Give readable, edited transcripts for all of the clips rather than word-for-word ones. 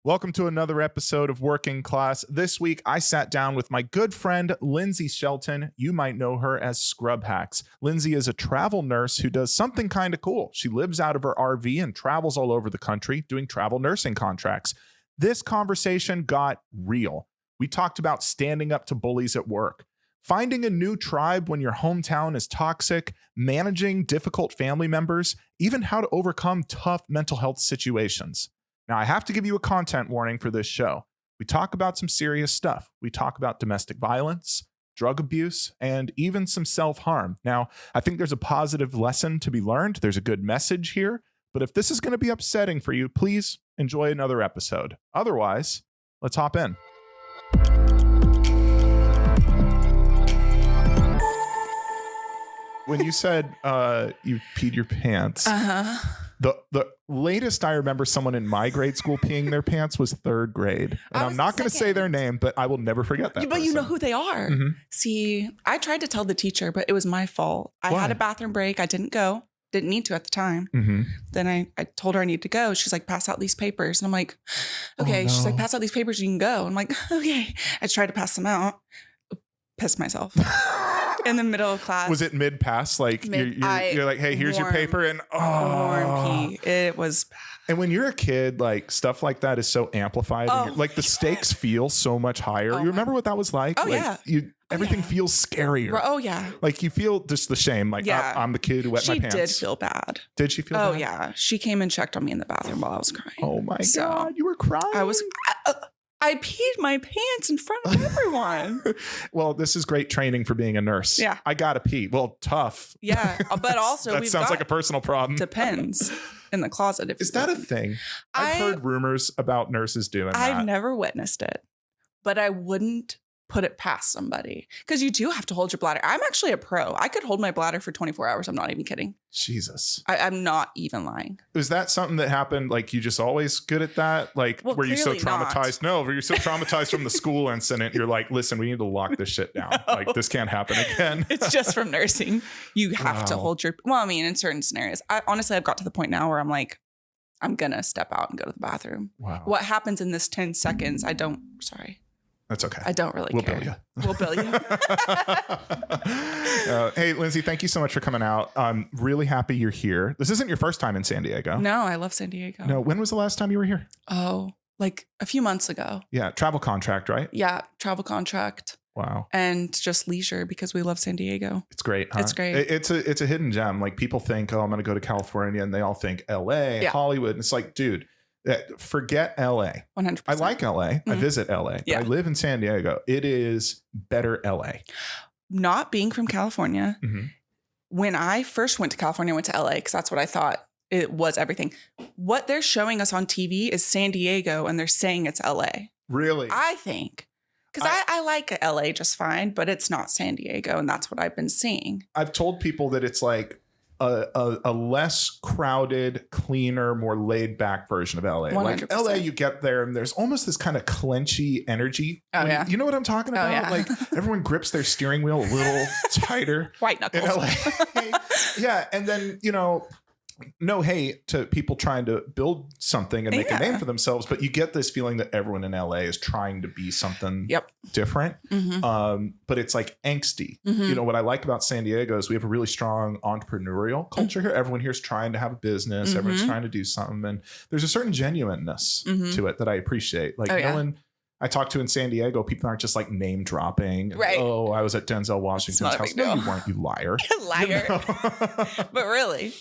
Welcome to another episode of Working Class. This week, I sat down with my good friend, Lindsey Shelton. You might know her as Scrub Hacks. Lindsey is a travel nurse who does something kind of cool. She lives out of her RV and travels all over the country doing travel nursing contracts. This conversation got real. We talked about standing up to bullies at work, finding a new tribe when your hometown is toxic, managing difficult family members, even how to overcome tough mental health situations. Now, I have to give you a content warning for this show. We talk about some serious stuff. We talk about domestic violence, drug abuse, and even some self-harm. Now, I think there's a positive lesson to be learned. There's a good message here. But if this is going to be upsetting for you, please enjoy another episode. Otherwise, let's hop in. When you said you peed your pants, the latest I remember someone in my grade school peeing their pants was third grade. And I'm not going to say their name, but I will never forget that. But you know who they are. Mm-hmm. See, I tried to tell the teacher, but it was my fault. I had a bathroom break. I didn't go. Didn't need to at the time. Mm-hmm. Then I told her I need to go. She's like, pass out these papers. And I'm like, okay. Oh, no. She's like, pass out these papers. You can go. I'm like, okay. I tried to pass them out. Pissed myself. In the middle of class. Was it mid-pass? Like you're like, hey, here's your paper. And warm pee. It was bad. And when you're a kid, like stuff like that is so amplified. And like the stakes feel so much higher. You remember what that was like? Oh, like, yeah. Everything feels scarier. Oh, yeah. Like you feel just the shame. Like I'm the kid who wet my pants. She did feel bad. Did she feel bad? Oh, yeah. She came and checked on me in the bathroom while I was crying. Oh, my God. You were crying? I peed my pants in front of everyone. Well, this is great training for being a nurse. Yeah. I gotta pee. Well, tough. Yeah. But also that sounds like a personal problem. Depends in the closet. Is that a thing? I've heard rumors about nurses doing that. I've never witnessed it, but I wouldn't put it past somebody because you do have to hold your bladder. I'm actually a pro. I could hold my bladder for 24 hours. I'm not even kidding. Jesus. I'm not even lying. Was that something that happened? Like you just always good at that? Like were you so traumatized? No, were you so traumatized from the school incident? You're like, listen, we need to lock this shit down. No. Like this can't happen again. It's just from nursing. You have to hold your, well, I mean, in certain scenarios, honestly, I've got to the point now where I'm like, I'm going to step out and go to the bathroom. Wow. What happens in this 10 seconds? Sorry. That's okay. I don't really care. We'll bill you. Hey, Lindsey, thank you so much for coming out. I'm really happy you're here. This isn't your first time in San Diego. No, I love San Diego. No, when was the last time you were here? Oh, like a few months ago. Yeah, travel contract, right? Yeah, travel contract. Wow. And just leisure because we love San Diego. It's great. Huh? It's great. It's a hidden gem. Like people think, oh, I'm going to go to California, and they all think LA, Hollywood. And it's like, dude, forget LA. 100%. I like LA. Mm-hmm. I visit LA. Yeah. I live in San Diego. It is better LA. Not being from California. Mm-hmm. When I first went to California, I went to LA because that's what I thought it was everything. What they're showing us on TV is San Diego and they're saying it's LA. Really? I think. Because I like LA just fine, but it's not San Diego. And that's what I've been seeing. I've told people that it's like a less crowded, cleaner, more laid back version of LA. 100%. Like LA, you get there and there's almost this kind of clenchy energy. Oh, yeah. You know what I'm talking about? Oh, yeah. Like everyone grips their steering wheel a little tighter. White knuckles. In LA. Yeah. And then, no hate to people trying to build something and make a name for themselves, but you get this feeling that everyone in LA is trying to be something different. Mm-hmm. But it's like angsty. Mm-hmm. What I like about San Diego is we have a really strong entrepreneurial culture here. Everyone here is trying to have a business. Mm-hmm. Everyone's trying to do something. And there's a certain genuineness to it that I appreciate. Like no one I talk to in San Diego, people aren't just like name dropping. Right. Oh, I was at Denzel Washington's house. No, you weren't, you liar. Liar. But really.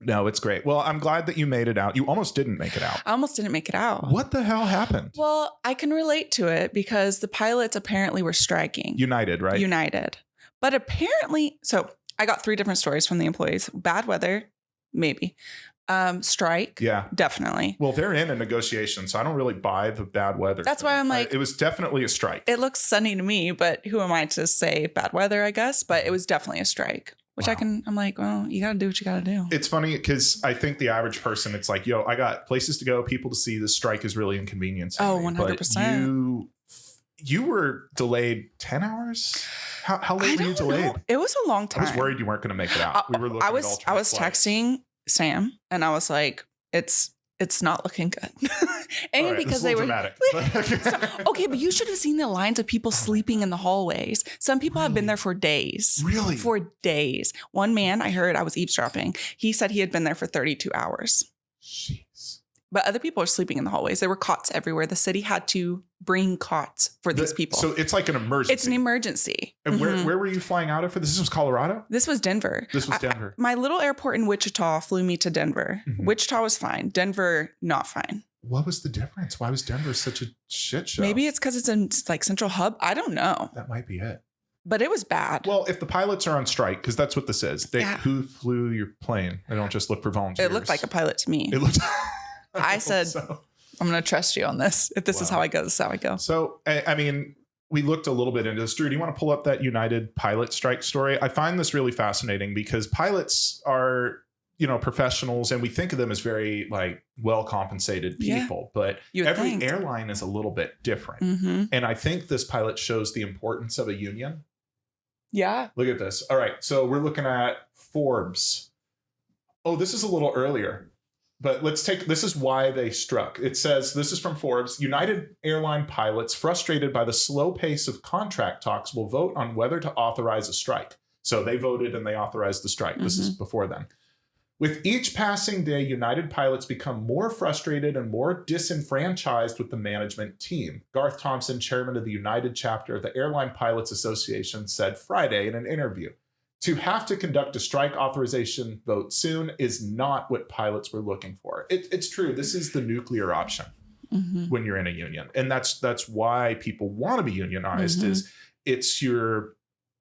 No, it's great. Well, I'm glad that you made it out. You almost didn't make it out. I almost didn't make it out. What the hell happened? Well, I can relate to it because the pilots apparently were striking. United, right? United. But apparently, so I got 3 different stories from the employees. Bad weather, maybe. Strike. Yeah. Definitely. Well, they're in a negotiation, so I don't really buy the bad weather. That's why I'm like. It was definitely a strike. It looks sunny to me, but who am I to say bad weather, I guess? But it was definitely a strike. Which I'm like, well, you got to do what you got to do. It's funny because I think the average person, it's like, I got places to go, people to see. This strike is really inconveniencing. Oh, 100%. But you were delayed 10 hours? How late were you delayed? Know. It was a long time. I was worried you weren't going to make it out. We were looking I was texting Sam and I was like, it's it's not looking good. And right, because they were dramatic. okay, but you should have seen the lines of people sleeping in the hallways. Some people have been there for days. Really? For days. One man, I heard, I was eavesdropping. He said he had been there for 32 hours. Jeez. But other people are sleeping in the hallways. There were cots everywhere. The city had to bring cots for these people. So it's like an emergency. It's an emergency. And where were you flying out of for this? This was Colorado? This was Denver. This was Denver. My little airport in Wichita flew me to Denver. Wichita was fine. Denver, not fine. What was the difference? Why was Denver such a shit show? Maybe it's because it's in like central hub. I don't know. That might be it. But it was bad. Well, if the pilots are on strike, because that's what this is. Who flew your plane? They don't just look for volunteers. It looked like a pilot to me. It looked... I said, I'm going to trust you on this. If this is how I go, this is how I go. So, I mean, we looked a little bit into this. Drew, do you want to pull up that United pilot strike story? I find this really fascinating because pilots are, professionals, and we think of them as very like well compensated people, but every airline is a little bit different. And I think this pilot shows the importance of a union. Yeah. Look at this. All right. So we're looking at Forbes. Oh, this is a little earlier. But this is why they struck. It says, this is from Forbes, United Airline pilots frustrated by the slow pace of contract talks will vote on whether to authorize a strike. So they voted and they authorized the strike. This is before then. With each passing day, United pilots become more frustrated and more disenfranchised with the management team. Garth Thompson, chairman of the United chapter of the Airline Pilots Association, said Friday in an interview. To have to conduct a strike authorization vote soon is not what pilots were looking for. It's true. This is the nuclear option when you're in a union. And that's why people want to be unionized is it's your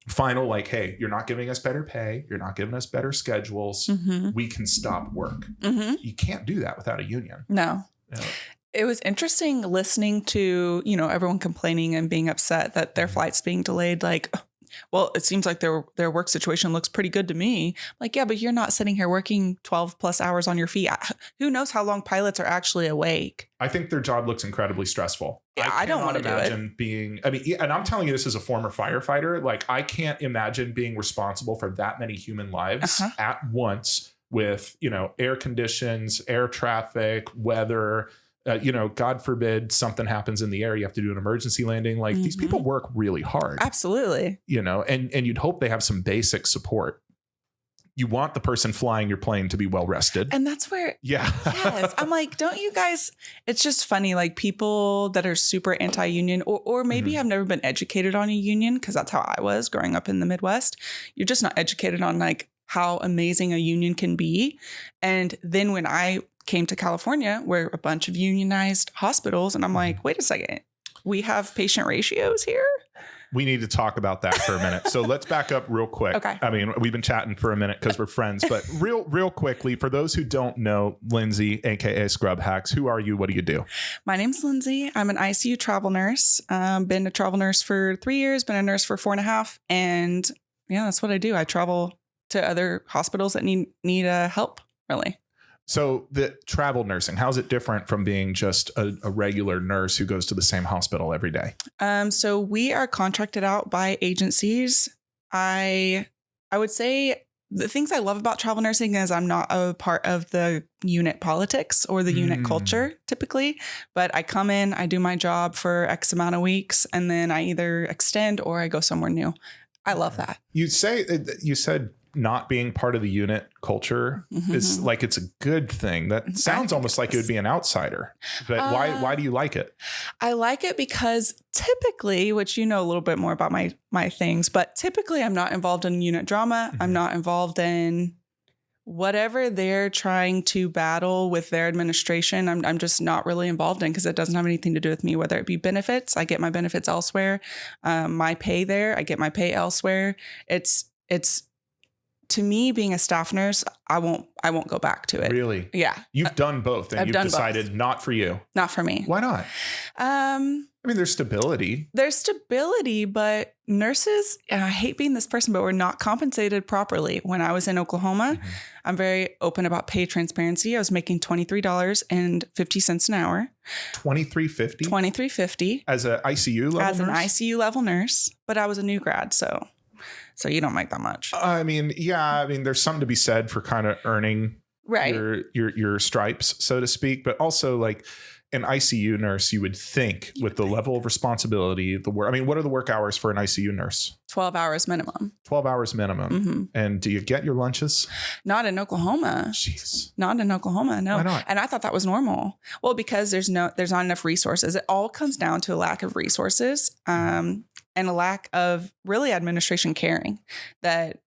final, like, hey, you're not giving us better pay. You're not giving us better schedules. We can stop work. You can't do that without a union. No. It was interesting listening to, everyone complaining and being upset that their flight's being delayed. Like, well, it seems like their work situation looks pretty good to me. Like, yeah, but you're not sitting here working 12 plus hours on your feet. Who knows how long pilots are actually awake? I think their job looks incredibly stressful. Yeah, I don't want to imagine being, and I'm telling you this as a former firefighter, like I can't imagine being responsible for that many human lives at once with, air conditions, air traffic, weather. God forbid something happens in the air, you have to do an emergency landing. Like these people work really hard. Absolutely. And you'd hope they have some basic support. You want the person flying your plane to be well rested. And that's where, yes. I'm like, don't you guys, it's just funny. Like people that are super anti-union or maybe have never been educated on a union, because that's how I was growing up in the Midwest. You're just not educated on like how amazing a union can be. And then when I came to California, where a bunch of unionized hospitals, and I'm like, wait a second, we have patient ratios here? We need to talk about that for a minute. So let's back up real quick. Okay. I mean, we've been chatting for a minute because we're friends, but real quickly, for those who don't know Lindsey, aka Scrub Hacks, who are you? What do you do? My name's Lindsey. I'm an ICU travel nurse. Been a travel nurse for 3 years, been a nurse for 4.5. And yeah, that's what I do. I travel to other hospitals that need help, really. So the travel nursing, how's it different from being just a regular nurse who goes to the same hospital every day? So we are contracted out by agencies. I would say the things I love about travel nursing is I'm not a part of the unit politics or the unit culture typically, but I come in, I do my job for X amount of weeks, and then I either extend or I go somewhere new. I love that. You said not being part of the unit culture is like, it's a good thing. That sounds almost like it would be an outsider, but why do you like it? I like it because typically, which a little bit more about my things, but typically I'm not involved in unit drama. I'm not involved in whatever they're trying to battle with their administration. I'm just not really involved in, because it doesn't have anything to do with me, whether it be benefits. I get my benefits elsewhere. My pay there, I get my pay elsewhere. It's to me, being a staff nurse, I won't go back to it. Really? Yeah. You've done both, and you've decided both. Not for you. Not for me. Why not? I mean, there's stability. There's stability, but nurses, and I hate being this person, but we're not compensated properly. When I was in Oklahoma, I'm very open about pay transparency. I was making $23.50 an hour. $23.50? $23.50. As an ICU level nurse? As an ICU level nurse, but I was a new grad, so you don't make that much. I mean, yeah. I mean, there's something to be said for kind of earning right. your stripes, so to speak, but also like an ICU nurse, you would think with the level of responsibility, what are the work hours for an ICU nurse? 12 hours minimum. 12 hours minimum. Mm-hmm. And do you get your lunches? Not in Oklahoma. Jeez. Not in Oklahoma. No. Why not? And I thought that was normal. Well, because there's not enough resources. It all comes down to a lack of resources, and a lack of really administration caring that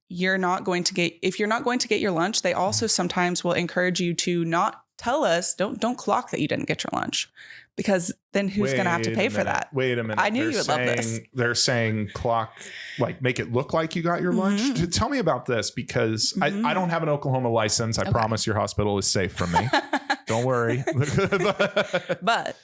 if you're not going to get your lunch, they also sometimes will encourage you to not tell us, don't clock that you didn't get your lunch, because then who's going to have to pay for that? Wait a minute. I knew you would love this. They're saying clock, like make it look like you got your lunch. Tell me about this, because I don't have an Oklahoma license. I promise your hospital is safe from me. Don't worry. But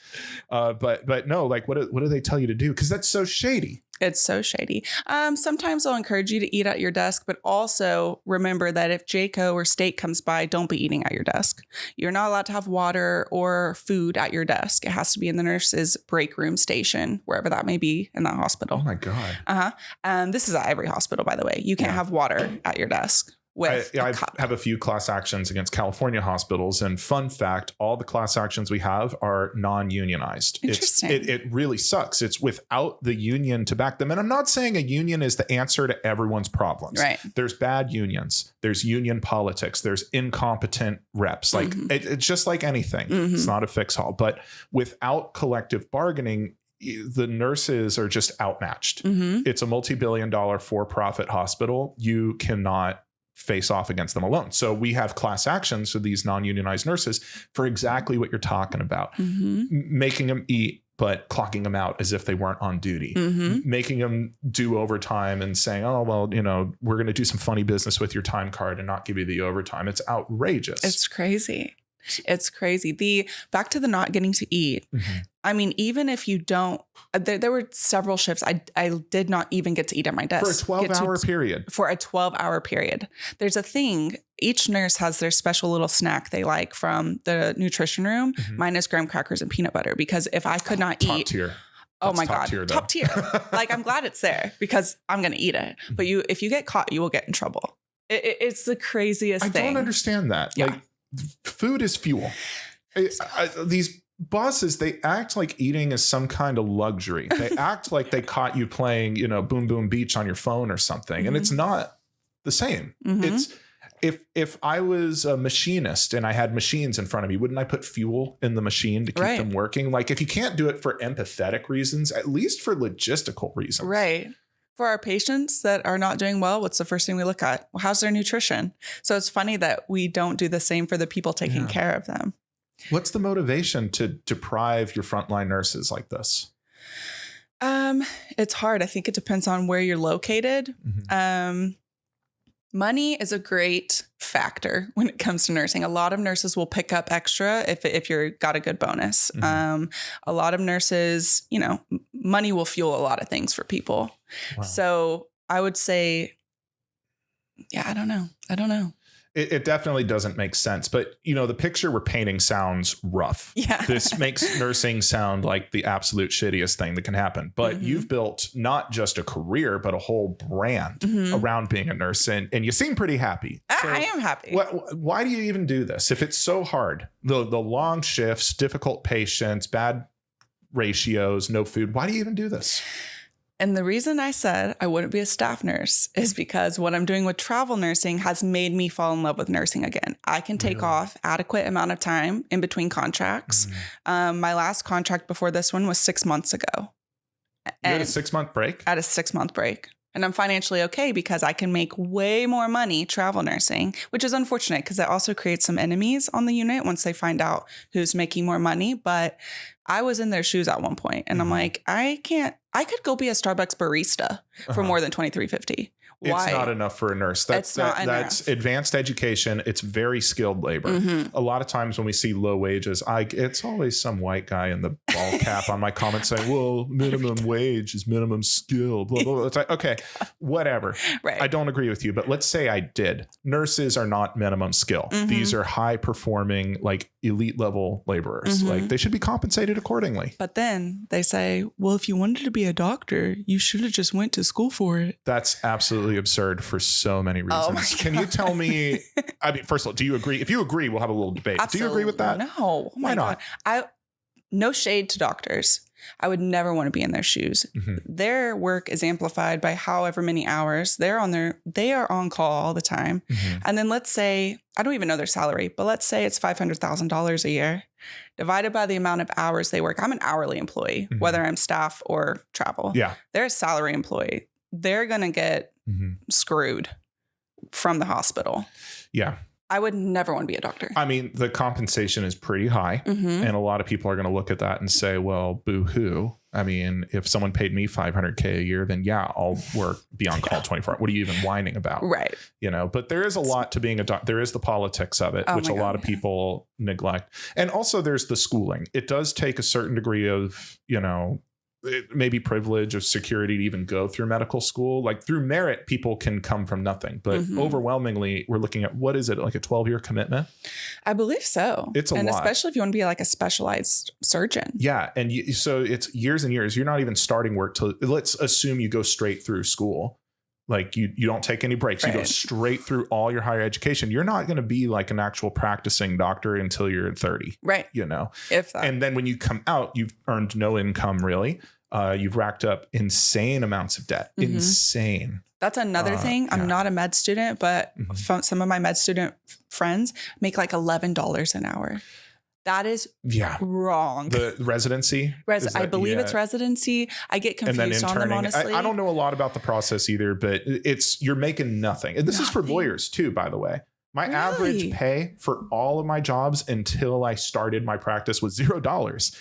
no, like what do they tell you to do? Because that's so shady. It's so shady. Sometimes they'll encourage you to eat at your desk, but also remember that if JACO or state comes by, don't be eating at your desk. You're not allowed to have water or food at your desk. It has to be in the nurse's break room station, wherever that may be in that hospital. Oh my God. This is at every hospital, by the way. You can't have water at your desk. I have a few class actions against California hospitals, and fun fact, all the class actions we have are non-unionized. Interesting. It really sucks. It's without the union to back them. And I'm not saying a union is the answer to everyone's problems. Right. There's bad unions. There's union politics. There's incompetent reps. Like it's just like anything. It's not a fix all. But without collective bargaining, the nurses are just outmatched. It's a multi-billion-dollar for-profit hospital. You cannot face off against them alone. So we have class actions for these non-unionized nurses for exactly what you're talking about. Making them eat, but clocking them out as if they weren't on duty. Making them do overtime and saying, oh, well, we're going to do some funny business with your time card and not give you the overtime. It's outrageous. It's crazy. It's crazy. Back to the not getting to eat. I mean, even if you don't, there were several shifts. I did not even get to eat at my desk. For a 12-hour period. For a 12-hour period. There's a thing. Each nurse has their special little snack they like from the nutrition room. Mine is graham crackers and peanut butter, because if I could not top eat. Tier. Oh That's my God. Top tier. Like, I'm glad it's there because I'm going to eat it. But if you get caught, you will get in trouble. It's the craziest thing. I don't understand that. Yeah. Like, food is fuel. These bosses, they act like eating is some kind of luxury. They act like they caught you playing, Boom Boom Beach on your phone or something. And it's not the same. It's if I was a machinist and I had machines in front of me, wouldn't I put fuel in the machine to keep them working? Like, if you can't do it for empathetic reasons, at least for logistical reasons. Right. For our patients that are not doing well, what's the first thing we look at? Well, how's their nutrition? So it's funny that we don't do the same for the people taking care of them. What's the motivation to deprive your frontline nurses like this? It's hard. I think it depends on where you're located. Money is a great factor when it comes to nursing. A lot of nurses will pick up extra if you're got a good bonus. A lot of nurses, money will fuel a lot of things for people. Wow. So I would say, I don't know. It definitely doesn't make sense. But, the picture we're painting sounds rough. Yeah. This makes nursing sound like the absolute shittiest thing that can happen. But you've built not just a career, but a whole brand around being a nurse. And you seem pretty happy. So I am happy. Why do you even do this? If it's so hard, the long shifts, difficult patients, bad ratios, no food, why do you even do this? And the reason I said I wouldn't be a staff nurse is because what I'm doing with travel nursing has made me fall in love with nursing again. I can take off adequate amount of time in between contracts. My last contract before this one was 6 months ago. You had a 6-month break? At a 6-month break. And I'm financially okay because I can make way more money travel nursing, which is unfortunate because it also creates some enemies on the unit once they find out who's making more money. But I was in their shoes at one point and I'm like, I could go be a Starbucks barista for more than $23.50. Why? It's not enough for a nurse. That's advanced education. It's very skilled labor. A lot of times when we see low wages, it's always some white guy in the all cap on my comment saying, well, minimum wage is minimum skill, blah, blah, blah. It's like, okay, whatever. Right. I don't agree with you, but let's say I did. Nurses are not minimum skill. These are high performing, like elite level laborers. Like they should be compensated accordingly. But then they say, well, if you wanted to be a doctor, you should have just went to school for it. That's absolutely absurd for so many reasons. Can you tell me, I mean, first of all, do you agree? If you agree, we'll have a little debate. Absolutely. Do you agree with that? No. Oh Why not? No shade to doctors. I would never want to be in their shoes. Their work is amplified by however many hours they are on call all the time. And then let's say, I don't even know their salary, but let's say it's $500,000 a year divided by the amount of hours they work. I'm an hourly employee, whether I'm staff or travel. Yeah. They're a salary employee. They're going to get screwed from the hospital. Yeah. I would never want to be a doctor. I mean, the compensation is pretty high. And a lot of people are going to look at that and say, well, boo-hoo. I mean, if someone paid me $500K a year, then yeah, I'll be on call 24 hours. What are you even whining about? Right. You know, but there is a lot to being a doctor. There is the politics of it, which a lot of people neglect. And also there's the schooling. It does take a certain degree of, you know, maybe privilege of security to even go through medical school. Like through merit, people can come from nothing, but overwhelmingly we're looking at, what is it, like a 12-year commitment? I believe so. It's a lot. And especially if you want to be like a specialized surgeon. Yeah. And so it's years and years. You're not even starting work till, let's assume you go straight through school. Like you don't take any breaks. Right. You go straight through all your higher education. You're not going to be like an actual practicing doctor until you're 30. Right. You know, if that. And then when you come out, you've earned no income really. You've racked up insane amounts of debt. Insane. That's another thing. I'm not a med student, but some of my med student friends make like $11 an hour. That is wrong. The residency? I believe it's residency. I get confused on them, honestly. I don't know a lot about the process either, but you're making nothing. And this is for lawyers too, by the way. My average pay for all of my jobs until I started my practice was $0.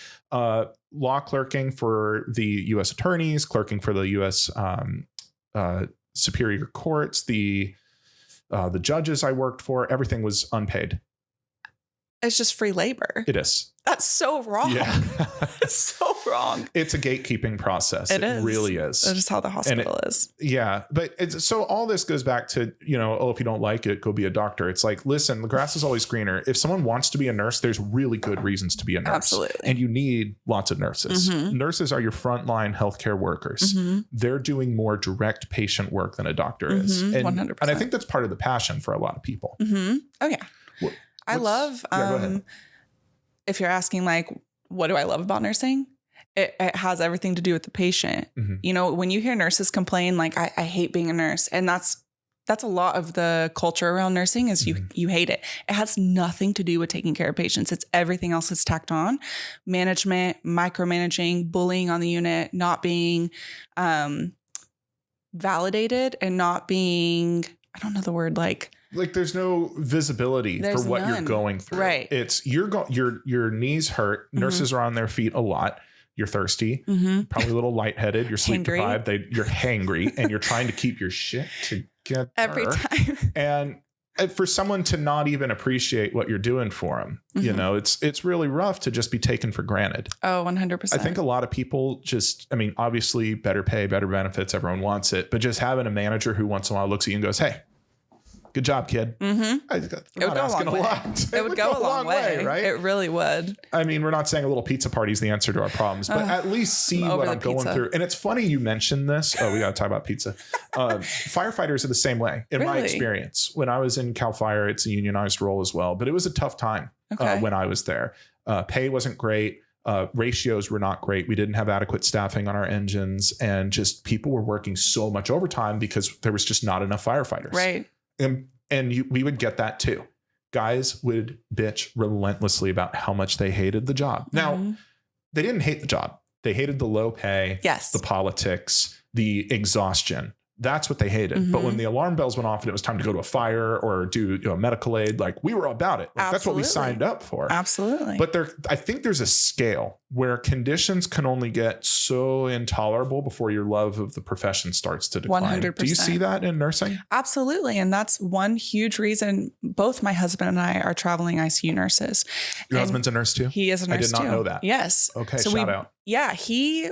Law clerking for the U.S. attorneys, clerking for the U.S. Superior Courts, the judges I worked for, everything was unpaid. It's just free labor. It is. That's so wrong. Yeah. It's so wrong. It's a gatekeeping process. It is. Really is. It's just how the hospital is. Yeah. But so all this goes back to, you know, if you don't like it, go be a doctor. It's like, listen, the grass is always greener. If someone wants to be a nurse, there's really good reasons to be a nurse. Absolutely. And you need lots of nurses. Nurses are your frontline healthcare workers. They're doing more direct patient work than a doctor is. And, 100%. And I think that's part of the passion for a lot of people. Oh, yeah. I love, if you're asking like, what do I love about nursing? It has everything to do with the patient. You know, when you hear nurses complain, like, I hate being a nurse. And that's a lot of the culture around nursing is you hate it. It has nothing to do with taking care of patients. It's everything else that's tacked on. Management, micromanaging, bullying on the unit, not being validated and not being, I don't know the word, like there's no visibility for what you're going through. Right. It's your knees hurt. Nurses are on their feet a lot. You're thirsty, probably a little lightheaded. You're sleep deprived. You're hangry, and you're trying to keep your shit together every time. And for someone to not even appreciate what you're doing for them, you know, it's really rough to just be taken for granted. Oh, 100%. I think a lot of people obviously better pay, better benefits. Everyone wants it, but just having a manager who once in a while looks at you and goes, "Hey, good job, kid." It would go a long way. It would go a long way, right? It really would. I mean, we're not saying a little pizza party is the answer to our problems, but at least see what I'm going through. And it's funny you mentioned this. Oh, we got to talk about pizza. Firefighters are the same way in my experience. When I was in CAL FIRE, it's a unionized role as well, but it was a tough time when I was there. Pay wasn't great. Ratios were not great. We didn't have adequate staffing on our engines, and just people were working so much overtime because there was just not enough firefighters. Right. And we would get that too. Guys would bitch relentlessly about how much they hated the job. Now, they didn't hate the job. They hated the low pay, the politics, the exhaustion. That's what they hated. But when the alarm bells went off and it was time to go to a fire or do a medical aid, like we were about it. Like, that's what we signed up for. Absolutely. But I think there's a scale. where conditions can only get so intolerable before your love of the profession starts to decline. 100%. Do you see that in nursing? Absolutely. And that's one huge reason both my husband and I are traveling ICU nurses. Your husband's a nurse too? He is a nurse too. I did not know that. Yes. Okay, so shout out. Yeah, he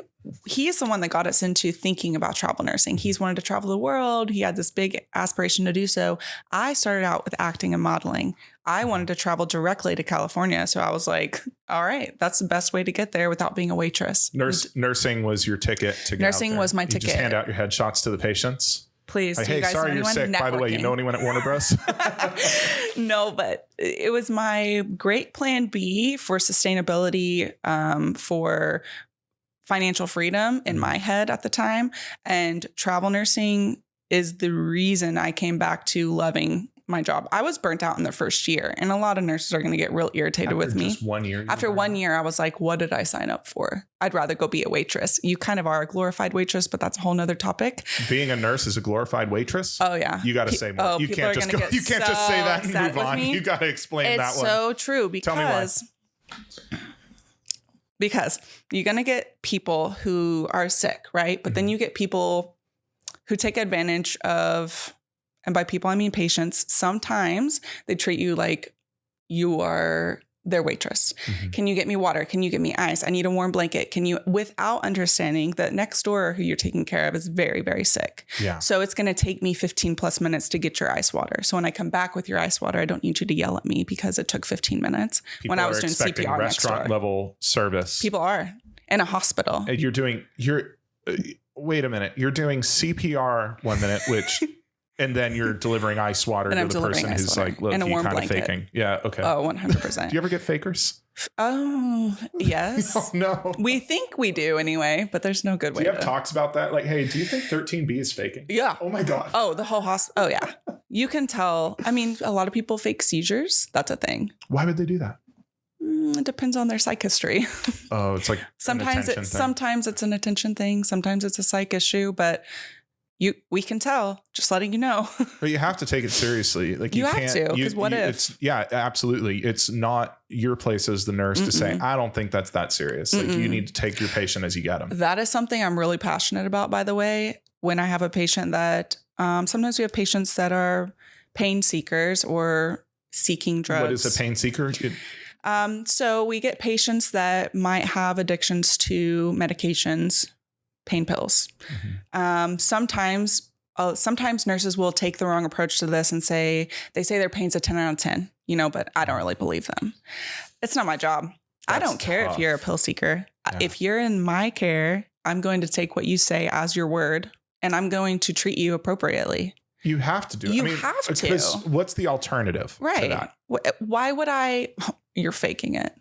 is the one that got us into thinking about travel nursing. He's wanted to travel the world. He had this big aspiration to do so. I started out with acting and modeling. I wanted to travel directly to California. So I was like, all right, that's the best way to get there without being a waitress. Nursing was your ticket to get Nursing out there. was my you ticket. Just hand out your headshots to the patients. Please. Like, hey, sorry you're sick. By the way, you know anyone at Warner Bros? No, but it was my great plan B for sustainability, for financial freedom in my head at the time. And travel nursing is the reason I came back to loving my job. I was burnt out in the first year, and a lot of nurses are going to get real irritated with me. Just 1 year. After 1 year, I was like, what did I sign up for? I'd rather go be a waitress. You kind of are a glorified waitress, but that's a whole nother topic. Being a nurse is a glorified waitress? Oh, yeah. You got to say more. Oh, you can't just go. You can't just say that and move on. You got to explain that one. It's so true because Tell me why. Because you're going to get people who are sick, right? But then you get people who take advantage of, and by people, I mean patients. Sometimes they treat you like you are their waitress. Mm-hmm. Can you get me water? Can you get me ice? I need a warm blanket. Can you, without understanding that next door who you're taking care of is very, very sick. Yeah. So it's going to take me 15 plus minutes to get your ice water. So when I come back with your ice water, I don't need you to yell at me because it took 15 minutes. People when I was are doing expecting CPR restaurant level service. People are in a hospital. And wait a minute. You're doing CPR 1 minute, which... And then you're delivering ice water to the person who's like, look, you kind of faking. Yeah. Okay. Oh, 100%. Do you ever get fakers? Oh, yes. Oh, no. We think we do anyway, but there's no good way. Do you have talks about that? Like, hey, do you think 13B is faking? Yeah. Oh my God. Oh, the whole hospital. Oh yeah. You can tell. I mean, a lot of people fake seizures. That's a thing. Why would they do that? It depends on their psych history. Oh, it's like sometimes it's an attention thing. Sometimes it's a psych issue, but we can tell, just letting you know. But you have to take it seriously. Like you have to, because what if? Yeah, absolutely. It's not your place as the nurse to say, I don't think that's that serious. Like you need to take your patient as you get them. That is something I'm really passionate about, by the way. When I have a patient that, sometimes we have patients that are pain seekers or seeking drugs. What is a pain seeker? So we get patients that might have addictions to medications, pain pills. Mm-hmm. Sometimes nurses will take the wrong approach to this and say their pain's a 10 out of 10, but I don't really believe them. It's not my job. I don't care if you're a pill seeker. Yeah. If you're in my care, I'm going to take what you say as your word, and I'm going to treat you appropriately. You have to do it. You have to. Because what's the alternative to that? Why would I? You're faking it.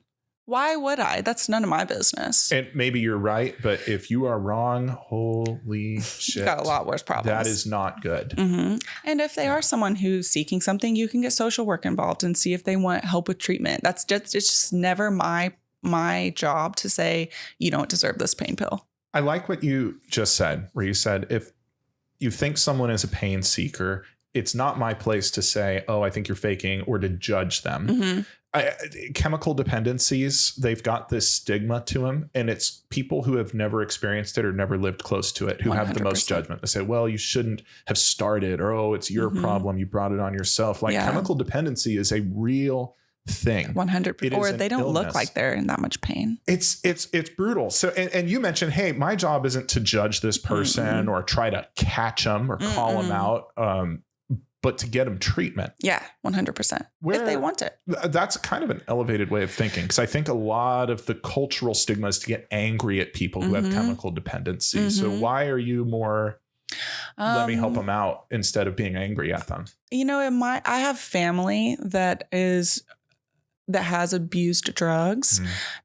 Why would I? That's none of my business. And maybe you're right, but if you are wrong, holy shit. You've got a lot worse problems. That is not good. Mm-hmm. And if they are someone who's seeking something, you can get social work involved and see if they want help with treatment. It's just never my job to say, you don't deserve this pain pill. I like what you just said, where you said, if you think someone is a pain seeker, it's not my place to say, oh, I think you're faking, or to judge them. Mm-hmm. Chemical dependencies, they've got this stigma to them, and it's people who have never experienced it or never lived close to it who 100%. Have the most judgment. They say, well, you shouldn't have started, or, oh, it's your problem. You brought it on yourself. Chemical dependency is a real thing. 100%. Or they don't look like they're in that much pain. It's brutal. So, and you mentioned, hey, my job isn't to judge this person or try to catch them or call them out. But to get them treatment. Yeah, 100%. If they want it. That's kind of an elevated way of thinking, because I think a lot of the cultural stigma is to get angry at people who have chemical dependency. Mm-hmm. So why are you more, let me help them out, instead of being angry at them? I have family that has abused drugs,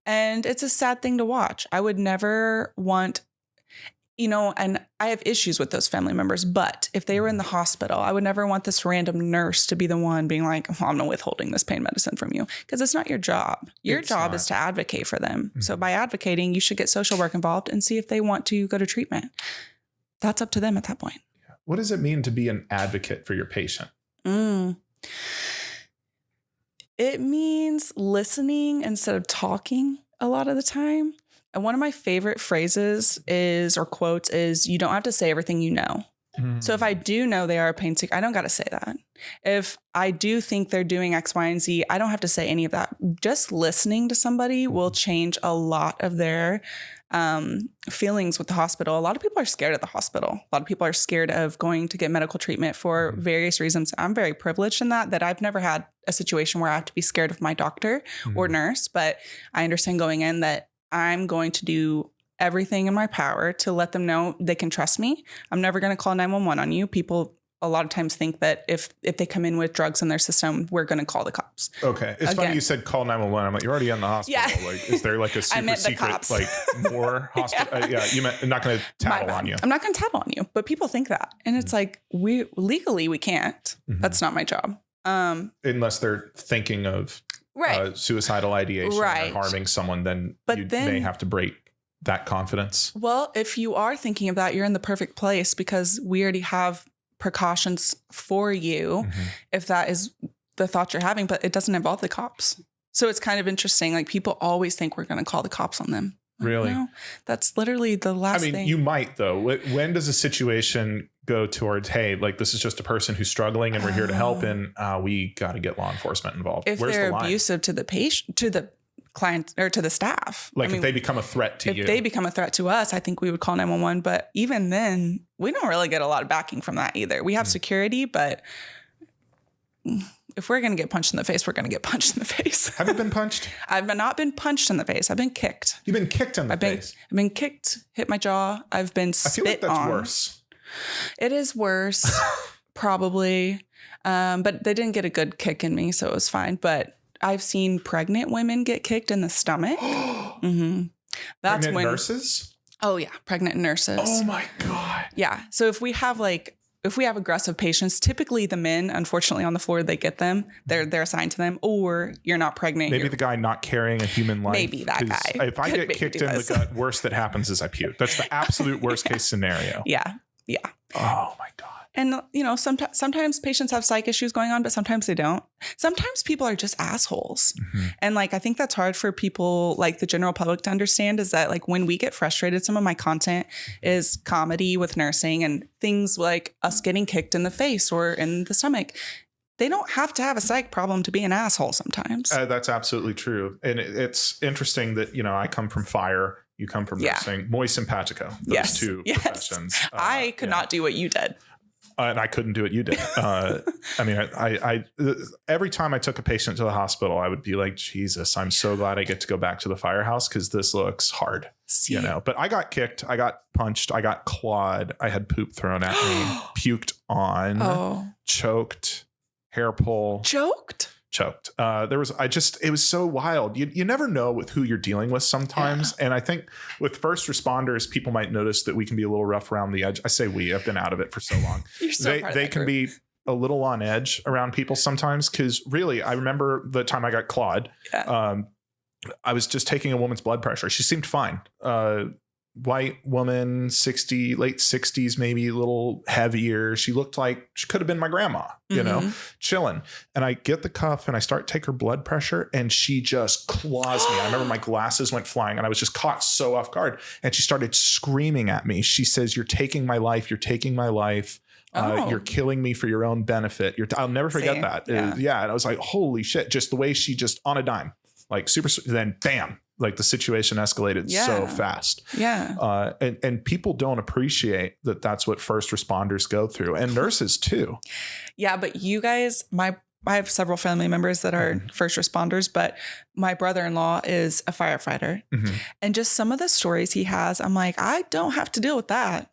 and it's a sad thing to watch. I would never want... and I have issues with those family members, but if they were in the hospital, I would never want this random nurse to be the one being like, oh, I'm not withholding this pain medicine from you, because it's not your job. Your job is to advocate for them. Mm-hmm. So by advocating, you should get social work involved and see if they want to go to treatment. That's up to them at that point. What does it mean to be an advocate for your patient? It means listening instead of talking a lot of the time. And one of my favorite phrases or quotes is, you don't have to say everything you know. So if I do know they are a pain seeker, I don't got to say that. If I do think they're doing X, Y, and Z, I don't have to say any of that. Just listening to somebody will change a lot of their feelings with the hospital. A lot of people are scared of the hospital. A lot of people are scared of going to get medical treatment for various reasons. I'm very privileged in that I've never had a situation where I have to be scared of my doctor or nurse, but I understand going in that I'm going to do everything in my power to let them know they can trust me. I'm never going to call 911 on you. People a lot of times think that if they come in with drugs in their system, we're going to call the cops. Okay. It's funny you said call 911. I'm like, you're already in the hospital. Yeah. Like, is there like a super secret, like more hospital? Yeah. You meant I'm not going to tattle on you. I'm not going to tattle on you, but people think that. And it's like, we can't. That's not my job. Unless they're thinking of suicidal ideation or harming someone, then you may have to break that confidence. Well, if you are thinking of that, you're in the perfect place because we already have precautions for you if that is the thought you're having, but it doesn't involve the cops. So it's kind of interesting. Like people always think we're going to call the cops on them. Really? No, that's literally the last thing. You might though. When does a situation go towards, hey, like this is just a person who's struggling and we're here to help and we got to get law enforcement involved? If they're abusive to the patient, to the client or to the staff. Like if they become a threat to you. If they become a threat to us, I think we would call 911. But even then, we don't really get a lot of backing from that either. We have security, but if we're going to get punched in the face, we're going to get punched in the face. Have you been punched? I've not been punched in the face. I've been kicked. You've been kicked in the face? I've been kicked, hit my jaw. I've been spit on. I feel like that's worse. It is worse, probably. But they didn't get a good kick in me, so it was fine. But I've seen pregnant women get kicked in the stomach. That's pregnant nurses? Oh yeah, pregnant nurses. Oh my God. Yeah. So if we have aggressive patients, typically the men, unfortunately, on the floor, they get them. They're assigned to them, or you're not pregnant. Maybe the guy not carrying a human life. Maybe that guy. If I get kicked in the gut, worst that happens is I puke. That's the absolute worst case scenario. Yeah. Yeah. Oh my God. And, sometimes patients have psych issues going on, but sometimes they don't. Sometimes people are just assholes. And I think that's hard for people like the general public to understand is that when we get frustrated, some of my content is comedy with nursing and things like us getting kicked in the face or in the stomach. They don't have to have a psych problem to be an asshole sometimes. That's absolutely true. And it's interesting that, I come from fire. You come from nursing. Muy simpatico. Those two professions. I could not do what you did. And I couldn't do what you did. I every time I took a patient to the hospital, I would be like, Jesus, I'm so glad I get to go back to the firehouse because this looks hard, But I got kicked, I got punched, I got clawed, I had poop thrown at me, puked on, choked, hair pull, choked. It was so wild. You never know with who you're dealing with sometimes. Yeah. And I think with first responders, people might notice that we can be a little rough around the edge. I say I've been out of it for so long. They can be a little on edge around people sometimes. Cause really, I remember the time I got clawed. Yeah. I was just taking a woman's blood pressure. She seemed fine. White woman, late 60s, maybe a little heavier. She looked like she could have been my grandma, chilling. And I get the cuff and I start to take her blood pressure and she just claws me. I remember my glasses went flying and I was just caught so off guard. And she started screaming at me. She says, "You're taking my life. You're taking my life. You're killing me for your own benefit." I'll never forget that. Yeah. And I was like, holy shit. Just the way she just on a dime, like super, then bam. Like the situation escalated so fast. Yeah. And people don't appreciate that that's what first responders go through and nurses too. Yeah. But you guys, I have several family members that are first responders, but my brother-in-law is a firefighter. And just some of the stories he has, I'm like, I don't have to deal with that.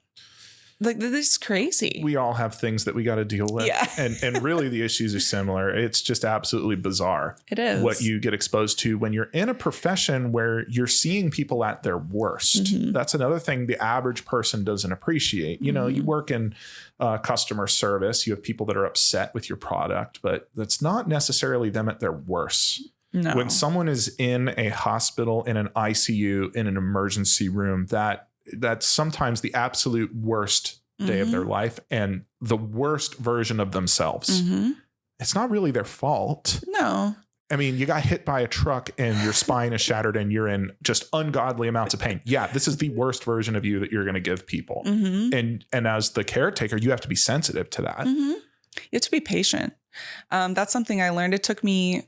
Like, this is crazy. We all have things that we got to deal with. Yeah. And really the issues are similar. It's just absolutely bizarre. It is. What you get exposed to when you're in a profession where you're seeing people at their worst. That's another thing the average person doesn't appreciate. You work in customer service. You have people that are upset with your product, but that's not necessarily them at their worst. No. When someone is in a hospital, in an ICU, in an emergency room, that's sometimes the absolute worst day of their life and the worst version of themselves. It's not really their fault. No. I mean, you got hit by a truck and your spine is shattered and you're in just ungodly amounts of pain. Yeah, this is the worst version of you that you're going to give people. And as the caretaker, you have to be sensitive to that. You have to be patient. That's something I learned. It took me,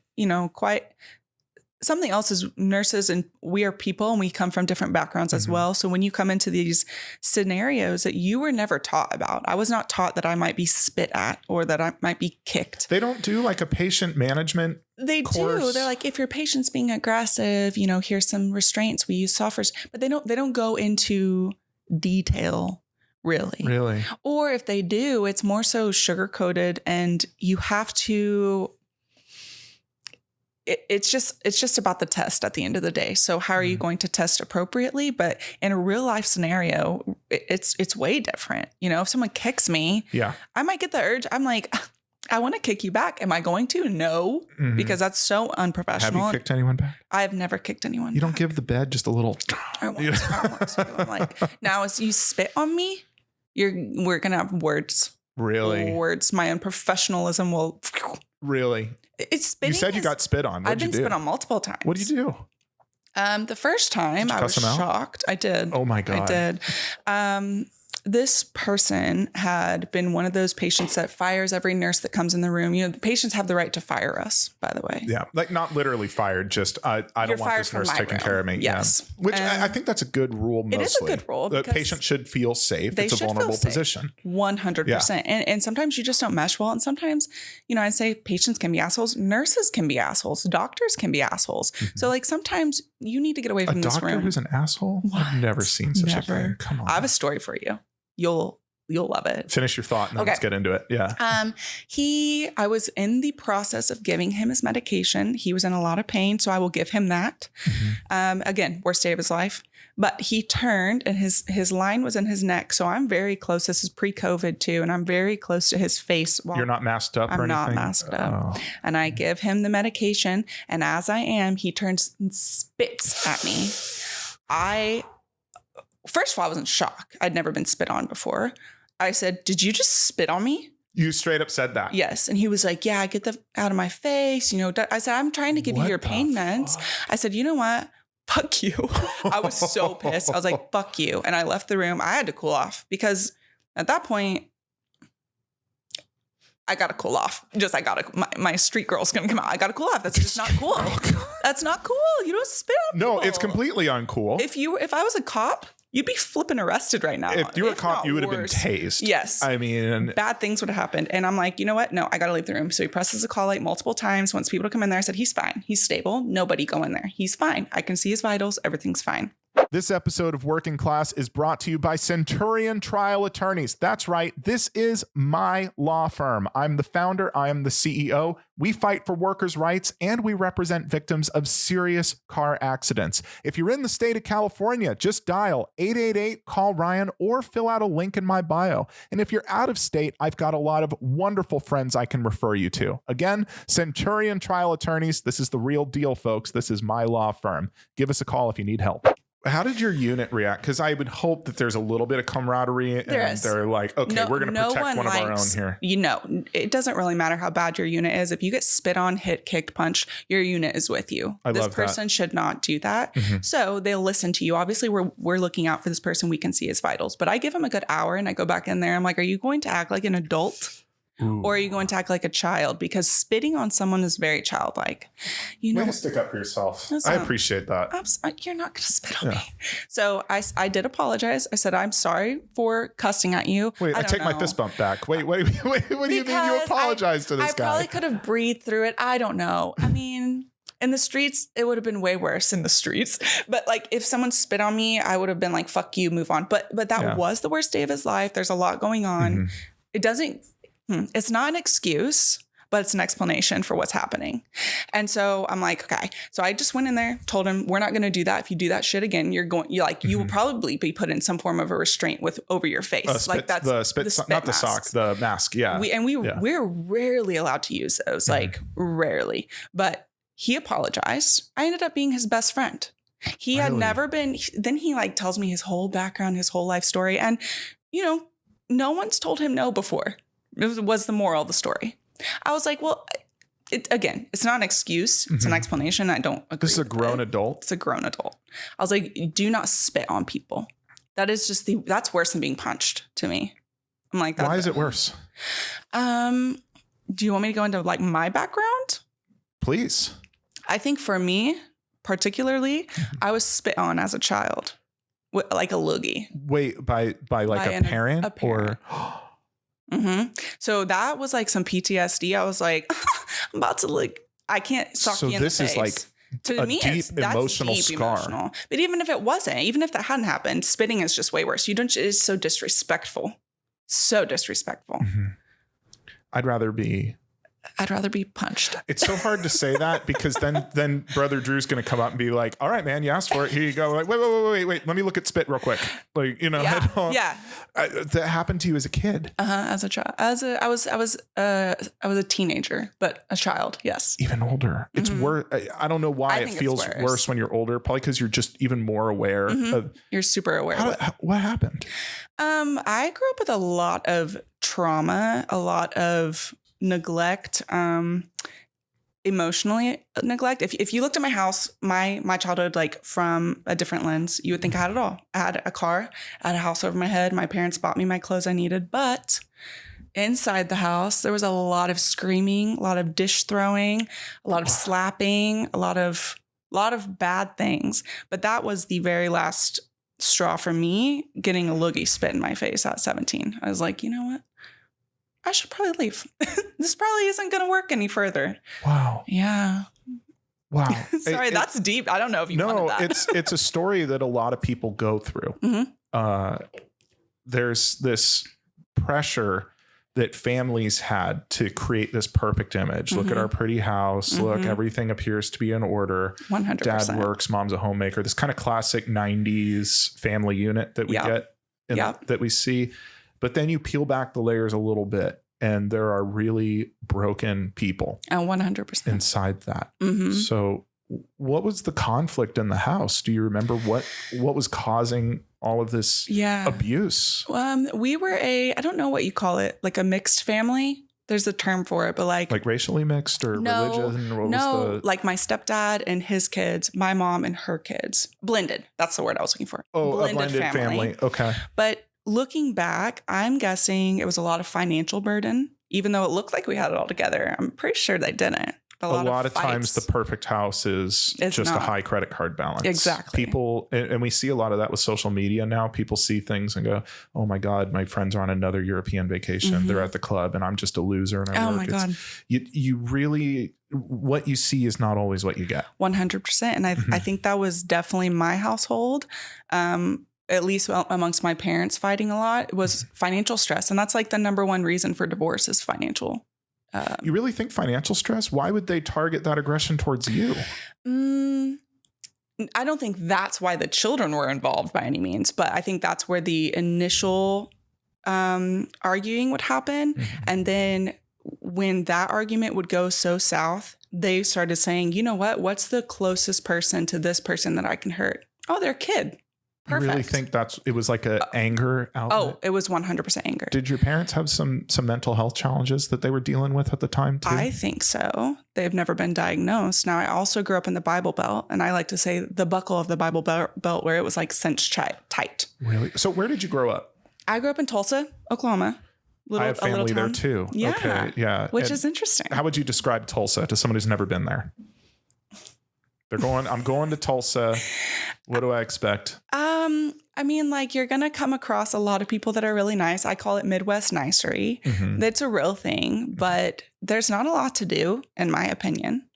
something else is nurses, and we are people and we come from different backgrounds as well. So when you come into these scenarios that you were never taught about, I was not taught that I might be spit at or that I might be kicked. They don't do like a patient management course. Do. They're like, if your patient's being aggressive, here's some restraints. We use softwares, but they don't go into detail. Really. Or if they do, it's more so sugar coated, and you have to. It's just about the test at the end of the day. So how are you going to test appropriately? But in a real life scenario, it's way different. If someone kicks me, I might get the urge. I'm like, I want to kick you back. Am I going to? No, because that's so unprofessional. Have you kicked anyone back? I've never kicked anyone. You don't give the bed just a little. I want to. I'm like, now as you spit on me, we're gonna have words. Really? Words. My unprofessionalism will. Really? It's spitting. You said you got spit on. I've been spit on multiple times. What did you do? The first time I was shocked. I did. Oh my God. I did. This person had been one of those patients that fires every nurse that comes in the room. The patients have the right to fire us, by the way. Yeah. Like not literally fired, just I don't want this nurse taking care of me. Yes. Yeah. Which I think that's a good rule mostly. It is a good rule. The patient should feel safe. It's a vulnerable position. 100%. And sometimes you just don't mesh well. And sometimes, I'd say patients can be assholes. Nurses can be assholes. Doctors can be assholes. So like sometimes you need to get away from this room. A doctor who's an asshole? What? I've never seen such a thing. Come on. I have a story for you. You'll love it. Finish your thought and then let's get into it. Yeah. I was in the process of giving him his medication. He was in a lot of pain, so I will give him that. Again, worst day of his life. But he turned and his line was in his neck. So I'm very close. This is pre-COVID too. And I'm very close to his face. You're not masked up or anything? I'm not masked up. And I give him the medication. And as I am, he turns and spits at me. First of all, I was in shock. I'd never been spit on before. I said, "Did you just spit on me?" You straight up said that? Yes. And he was like, "Yeah, get that out of my face." I said, "I'm trying to give you your pain meds." I said, "You know what? Fuck you." I was so pissed. I was like, "Fuck you." And I left the room. I had to cool off at that point, I got to cool off. My street girl's going to come out. I got to cool off. That's just not cool. That's not cool. You don't spit on people. No, it's completely uncool. If I was a cop, you'd be flipping arrested right now. If you were a cop, you would have been tased. Yes. I mean, bad things would have happened. And I'm like, you know what? No, I got to leave the room. So he presses the call light multiple times. Wants people to come in there. I said, he's fine. He's stable. Nobody go in there. He's fine. I can see his vitals. Everything's fine. This episode of Working Class is brought to you by Centurion Trial Attorneys. That's right. This is my law firm. I'm the founder. I am the CEO. We fight for workers' rights and we represent victims of serious car accidents. If you're in the state of California, just dial 888-CALL-RYAN or fill out a link in my bio. And if you're out of state, I've got a lot of wonderful friends I can refer you to. Again, Centurion Trial Attorneys. This is the real deal, folks. This is my law firm. Give us a call if you need help. How did your unit react? Because I would hope that there's a little bit of camaraderie and they're like, okay, we're going to protect one of our own here. It doesn't really matter how bad your unit is. If you get spit on, hit, kicked, punched, your unit is with you. This person should not do that. So they'll listen to you. Obviously, we're looking out for this person. We can see his vitals. But I give him a good hour and I go back in there. I'm like, are you going to act like an adult? Ooh. Or are you going to act like a child? Because spitting on someone is very childlike. Way to stick up for yourself. I appreciate that. You're not going to spit on me. So I did apologize. I said, I'm sorry for cussing at you. Wait, I take my fist bump back. Wait, what do you mean you apologize to this guy? I probably could have breathed through it. I don't know. I mean, in the streets, it would have been way worse in the streets. But like if someone spit on me, I would have been like, fuck you, move on. But that was the worst day of his life. There's a lot going on. It's not an excuse, but it's an explanation for what's happening. And so I'm like, okay. So I just went in there, told him, we're not going to do that. If you do that shit again, you will probably be put in some form of a restraint over your face. That's the spit not the sock, the mask. Yeah. We're rarely allowed to use those, like rarely, but he apologized. I ended up being his best friend. He had never been, then he like tells me his whole background, his whole life story. And no one's told him no before. It was the moral of the story. I was like, well, it's not an excuse. It's an explanation. I don't agree. This is a grown adult. It's a grown adult. I was like, do not spit on people. That is just that's worse than being punched to me. I'm like, why is it worse? Do you want me to go into like my background? Please. I think for me, particularly, I was spit on as a child, like a loogie. Wait, by like a parent? A parent. Or So that was like some PTSD. I was like, I'm about to I can't sock you in the face. So this is like to me, deep emotional scar. Emotional. But even if it wasn't, even if that hadn't happened, spitting is just way worse. It's so disrespectful. So disrespectful. I'd rather be punched. It's so hard to say that because then Brother Drew's going to come up and be like, all right, man, you asked for it. Here you go. Like, wait. Let me look at spit real quick. Like, that happened to you as a kid. As a child, I was a teenager, but a child. Yes. Even older. It's worse. I don't know why it feels worse when you're older. Probably because you're just even more aware of. You're super aware. What happened? I grew up with a lot of trauma, a lot of neglect, emotionally neglect. If you looked at my house, my childhood, like from a different lens, you would think I had it all. I had a car, I had a house over my head. My parents bought me my clothes I needed, but inside the house, there was a lot of screaming, a lot of dish throwing, a lot of slapping, a lot of bad things. But that was the very last straw for me, getting a loogie spit in my face at 17. I was like, you know what? I should probably leave. This probably isn't going to work any further. Wow. Yeah. Wow. Sorry, that's deep. I don't know if you wanted that. it's a story that a lot of people go through. There's this pressure that families had to create this perfect image. Look at our pretty house. Look, everything appears to be in order. 100%. Dad works, mom's a homemaker. This kind of classic 90s family unit that we get that we see. But then you peel back the layers a little bit and there are really broken people 100% inside that. So what was the conflict in the house? Do you remember what was causing all of this abuse? We were I don't know what you call it, like a mixed family. There's a term for it, but like racially mixed or religious? Like my stepdad and his kids, my mom and her kids. Blended. That's the word I was looking for. Oh, a blended family. Okay. But looking back, I'm guessing it was a lot of financial burden, even though it looked like we had it all together. I'm pretty sure they didn't. A lot of times the perfect house is just a high credit card balance. Exactly. People, and we see a lot of that with social media now. People see things and go, oh my God, my friends are on another European vacation. They're at the club and I'm just a loser. And my God. You really, what you see is not always what you get. 100%. And I think that was definitely my household. At least amongst my parents fighting a lot, was financial stress. And that's like the number one reason for divorce is financial. You really think financial stress? Why would they target that aggression towards you? I don't think that's why the children were involved by any means, but I think that's where the initial arguing would happen. And then when that argument would go so south, they started saying, you know what? What's the closest person to this person that I can hurt? Oh, their kid. Perfect. You really think it was like an anger outlet? Oh, it was 100% anger. Did your parents have some mental health challenges that they were dealing with at the time too? I think so. They've never been diagnosed. Now, I also grew up in the Bible Belt, and I like to say the buckle of the Bible Belt where it was like cinched tight. Really? So where did you grow up? I grew up in Tulsa, Oklahoma. I have family there too. Yeah. Okay. Yeah. Which is interesting. How would you describe Tulsa to someone who's never been there? I'm going to Tulsa. What do I expect? I mean, like, you're going to come across a lot of people that are really nice. I call it Midwest nicery. That's a real thing, but there's not a lot to do, in my opinion.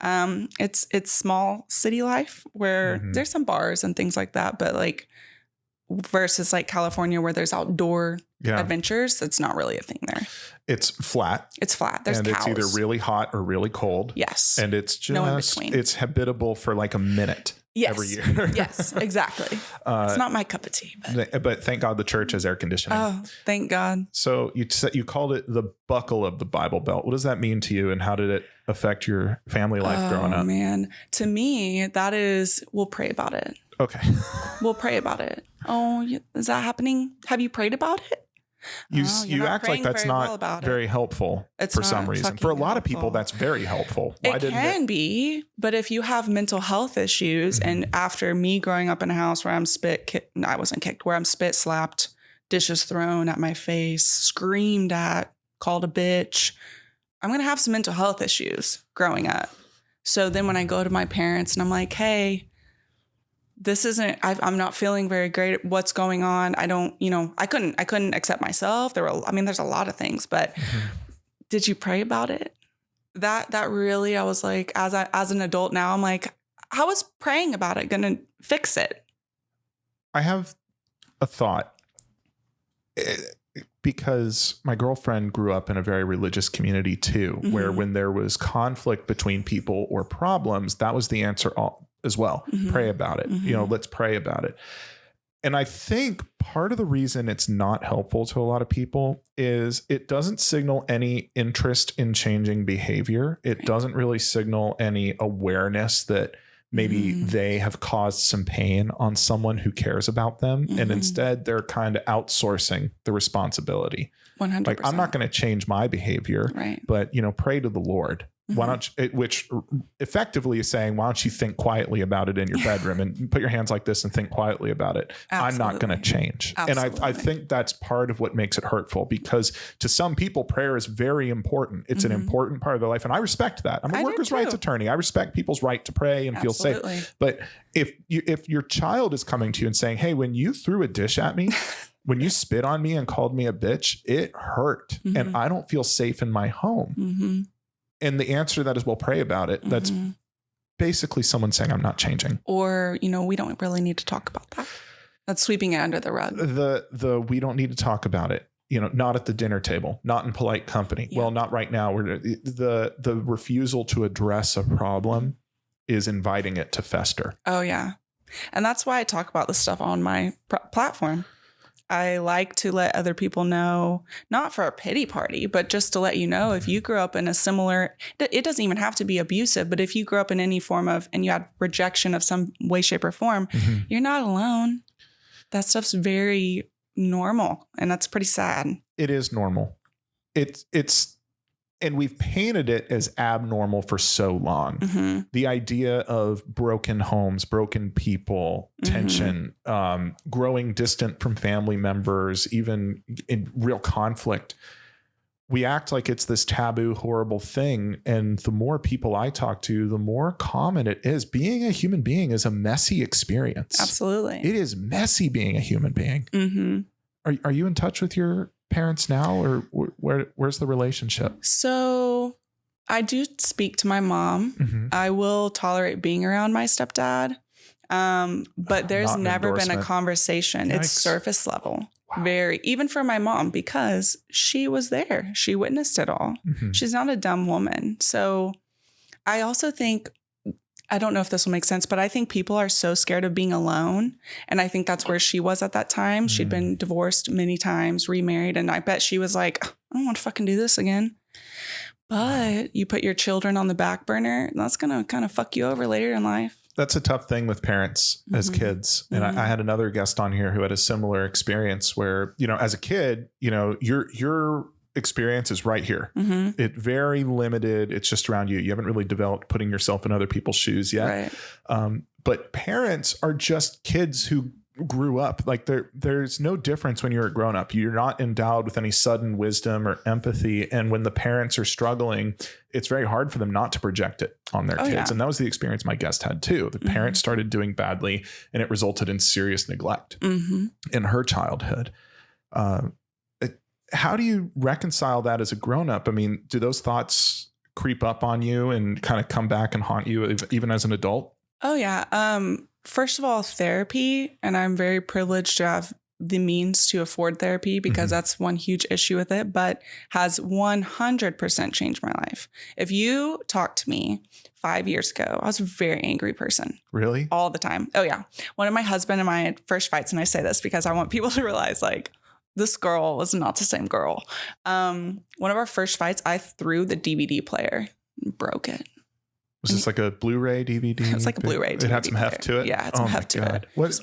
It's small city life where there's some bars and things like that, but like versus like California where there's outdoor adventures, it's not really a thing there. It's flat. There's cows. It's either really hot or really cold. Yes. And it's just, no in between. It's habitable for like a minute. Yes. Every year. Yes, exactly. It's not my cup of tea. But thank God the church has air conditioning. Oh, thank God. So you called it the buckle of the Bible Belt. What does that mean to you, and how did it affect your family life growing up? Oh, man. To me, that is, we'll pray about it. Okay. We'll pray about it. Oh, is that happening? Have you prayed about it? You act like that's not very helpful for some reason. For a lot of people, that's very helpful. It can be, but if you have mental health issues, and after me growing up in a house where I'm I wasn't kicked, where I'm spit slapped, dishes thrown at my face, screamed at, called a bitch, I'm going to have some mental health issues growing up. So then when I go to my parents and I'm like, hey, I'm not feeling very great. What's going on? I don't, I couldn't accept myself. There's a lot of things, but did you pray about it? That really, I was like, as an adult now, I'm like, how is praying about it going to fix it? I have a thought, because my girlfriend grew up in a very religious community too, where when there was conflict between people or problems, that was the answer as well. Pray about it. Let's pray about it. And I think part of the reason it's not helpful to a lot of people is it doesn't signal any interest in changing behavior. It doesn't really signal any awareness that maybe they have caused some pain on someone who cares about them. And instead they're kind of outsourcing the responsibility. 100%. Like, I'm not going to change my behavior, but, pray to the Lord. Why don't you, which effectively is saying, why don't you think quietly about it in your bedroom and put your hands like this and think quietly about it? Absolutely. I'm not going to change. Absolutely. And I think that's part of what makes it hurtful, because to some people, prayer is very important. It's an important part of their life. And I respect that. I'm a workers' rights attorney. I respect people's right to pray and feel safe. But if your child is coming to you and saying, hey, when you threw a dish at me, when you spit on me and called me a bitch, it hurt. And I don't feel safe in my home. And the answer to that is, well, pray about it. That's basically someone saying, I'm not changing. Or, we don't really need to talk about that. That's sweeping it under the rug. We don't need to talk about it. Not at the dinner table, not in polite company. Yeah. Well, not right now. The refusal to address a problem is inviting it to fester. Oh, yeah. And that's why I talk about this stuff on my platform. I like to let other people know, not for a pity party, but just to let you know, if you grew up in a similar, it doesn't even have to be abusive, but if you grew up in any form of, and you had rejection of some way, shape, or form, you're not alone. That stuff's very normal, and that's pretty sad. It is normal. And we've painted it as abnormal for so long. The idea of broken homes, broken people, tension, growing distant from family members, even in real conflict. We act like it's this taboo, horrible thing. And the more people I talk to, the more common it is. Being a human being is a messy experience. Absolutely. It is messy being a human being. Are you in touch with your parents now, or where's the relationship? So I do speak to my mom. I will tolerate being around my stepdad. But there's never been a conversation. Yikes. It's surface level. Wow. Even for my mom, because she was there. She witnessed it all. She's not a dumb woman. So I also think, I don't know if this will make sense, but I think people are so scared of being alone. And I think that's where she was at that time. She'd been divorced many times, remarried. And I bet she was like, I don't want to fucking do this again. But you put your children on the back burner, and that's going to kind of fuck you over later in life. That's a tough thing with parents as kids. And I had another guest on here who had a similar experience where, as a kid, your experience is right here. It very limited. It's just around you. You haven't really developed putting yourself in other people's shoes yet. Right. But parents are just kids who grew up. Like there's no difference when you're a grown up. You're not endowed with any sudden wisdom or empathy. And when the parents are struggling, it's very hard for them not to project it on their kids. Yeah. And that was the experience my guest had too. The parents started doing badly, and it resulted in serious neglect in her childhood. How do you reconcile that as a grown-up? I mean, do those thoughts creep up on you and kind of come back and haunt you even as an adult? Oh, yeah. First of all, therapy. And I'm very privileged to have the means to afford therapy, because that's one huge issue with it, but has 100% changed my life. If you talked to me 5 years ago, I was a very angry person. Really? All the time. Oh, yeah. One of my husband and my first fights, and I say this because I want people to realize, like, this girl was not the same girl. One of our first fights, I threw the DVD player and broke it. Was this like a Blu-ray DVD? It was like a Blu-ray DVD. It had some heft to it? Yeah, it had some heft to it.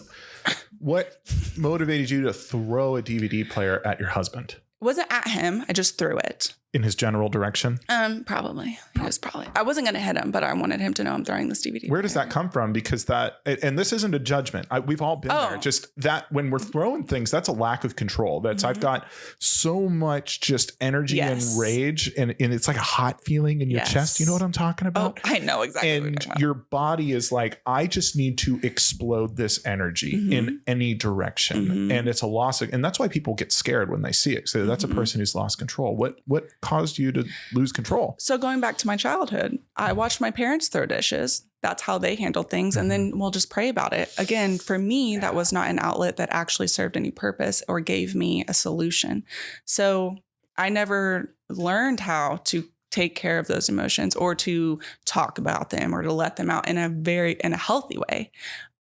What motivated you to throw a DVD player at your husband? It wasn't at him. I just threw it. In his general direction? Probably. He was probably. I wasn't going to hit him, but I wanted him to know I'm throwing this DVD. Where does that come from? Because and this isn't a judgment. We've all been there. Just that when we're throwing things, that's a lack of control. That's I've got so much just energy and rage, and it's like a hot feeling in your chest. You know what I'm talking about? Oh, I know exactly. And your body is like, I just need to explode this energy in any direction, and it's a loss of, and that's why people get scared when they see it. So that's a person who's lost control. What caused you to lose control? So going back to my childhood, I watched my parents throw dishes. That's how they handled things. And then we'll just pray about it. Again, for me, that was not an outlet that actually served any purpose or gave me a solution. So I never learned how to take care of those emotions or to talk about them or to let them out in a healthy way.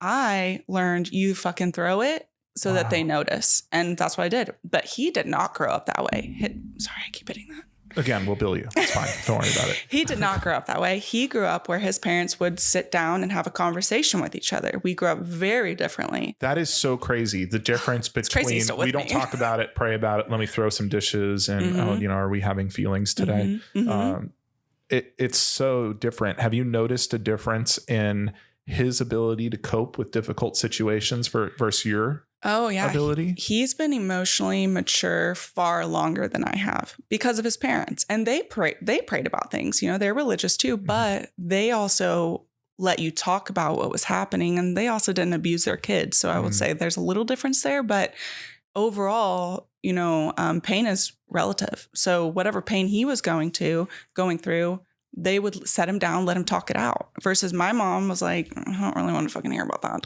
I learned you fucking throw it so that they notice. And that's what I did. But he did not grow up that way. Sorry, I keep hitting that. Again, we'll bill you. It's fine. Don't worry about it. He did not grow up that way. He grew up where his parents would sit down and have a conversation with each other. We grew up very differently. That is so crazy. The difference between we don't talk about it, pray about it, let me throw some dishes, and are we having feelings today? It's so different. Have you noticed a difference in his ability to cope with difficult situations versus your ability? He's been emotionally mature far longer than I have because of his parents. And they prayed about things, they're religious too, but they also let you talk about what was happening, and they also didn't abuse their kids. So I would say there's a little difference there, but overall, pain is relative. So whatever pain he was going through, they would set him down, let him talk it out, versus my mom was like, I don't really want to fucking hear about that.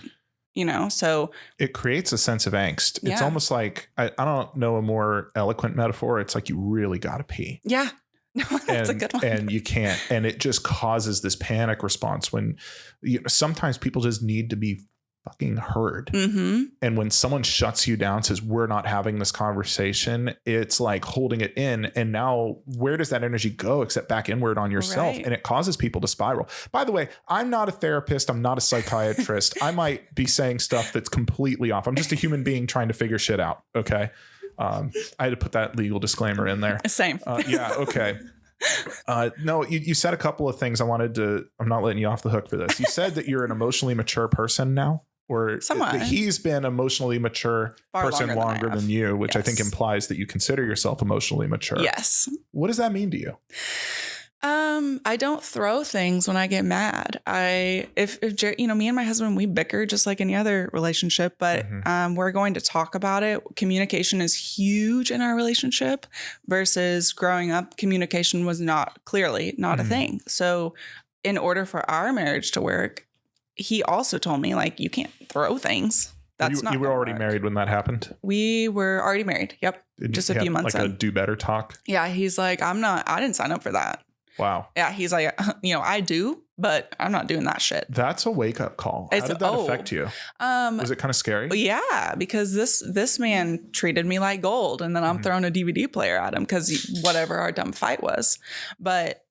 So it creates a sense of angst. Yeah. It's almost like, I don't know a more eloquent metaphor. It's like you really got to pee. Yeah. No, that's a good one. And you can't. And it just causes this panic response when sometimes people just need to be fucking heard. And when someone shuts you down, says, we're not having this conversation, it's like holding it in. And now where does that energy go except back inward on yourself? Right. And it causes people to spiral. By the way, I'm not a therapist. I'm not a psychiatrist. I might be saying stuff that's completely off. I'm just a human being trying to figure shit out. Okay. I had to put that legal disclaimer in there. Same. Yeah. Okay. No, you said a couple of things I'm not letting you off the hook for this. You said that you're an emotionally mature person now. Or somewhat. He's been emotionally mature person longer than you, which I think implies that you consider yourself emotionally mature. Yes. What does that mean to you? I don't throw things when I get mad. If me and my husband, we bicker just like any other relationship, but we're going to talk about it. Communication is huge in our relationship versus growing up, communication was not a thing. So in order for our marriage to work, he also told me, like, you can't throw things. You were already married when that happened? We were already married. Yep. Just a few months in. Like a do better talk? Yeah. He's like, I didn't sign up for that. Wow. Yeah. He's like, I do, but I'm not doing that shit. That's a wake up call. How did that affect you? Was it kind of scary? Yeah, because this man treated me like gold, and then I'm throwing a DVD player at him because whatever our dumb fight was. But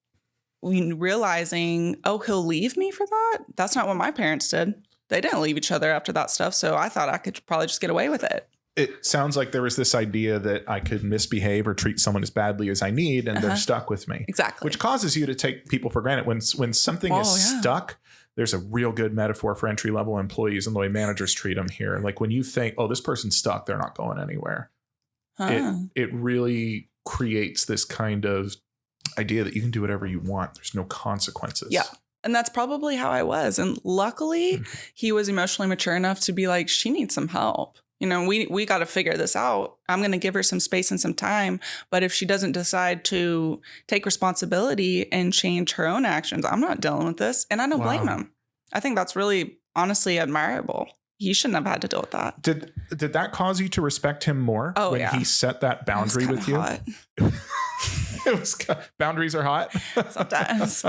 realizing, he'll leave me for that? That's not what my parents did. They didn't leave each other after that stuff. So I thought I could probably just get away with it. It sounds like there was this idea that I could misbehave or treat someone as badly as I need, and they're stuck with me. Exactly. Which causes you to take people for granted. When something is stuck, there's a real good metaphor for entry-level employees and the way managers treat them here. Like when you think, this person's stuck, they're not going anywhere. It really creates this kind of idea that you can do whatever you want. There's no consequences. Yeah. And that's probably how I was. And luckily, he was emotionally mature enough to be like, she needs some help. We got to figure this out. I'm going to give her some space and some time. But if she doesn't decide to take responsibility and change her own actions, I'm not dealing with this. And I don't blame him. I think that's really, honestly, admirable. He shouldn't have had to deal with that. Did that cause you to respect him more when he set that boundary with you? Hot. Boundaries are hot. Sometimes.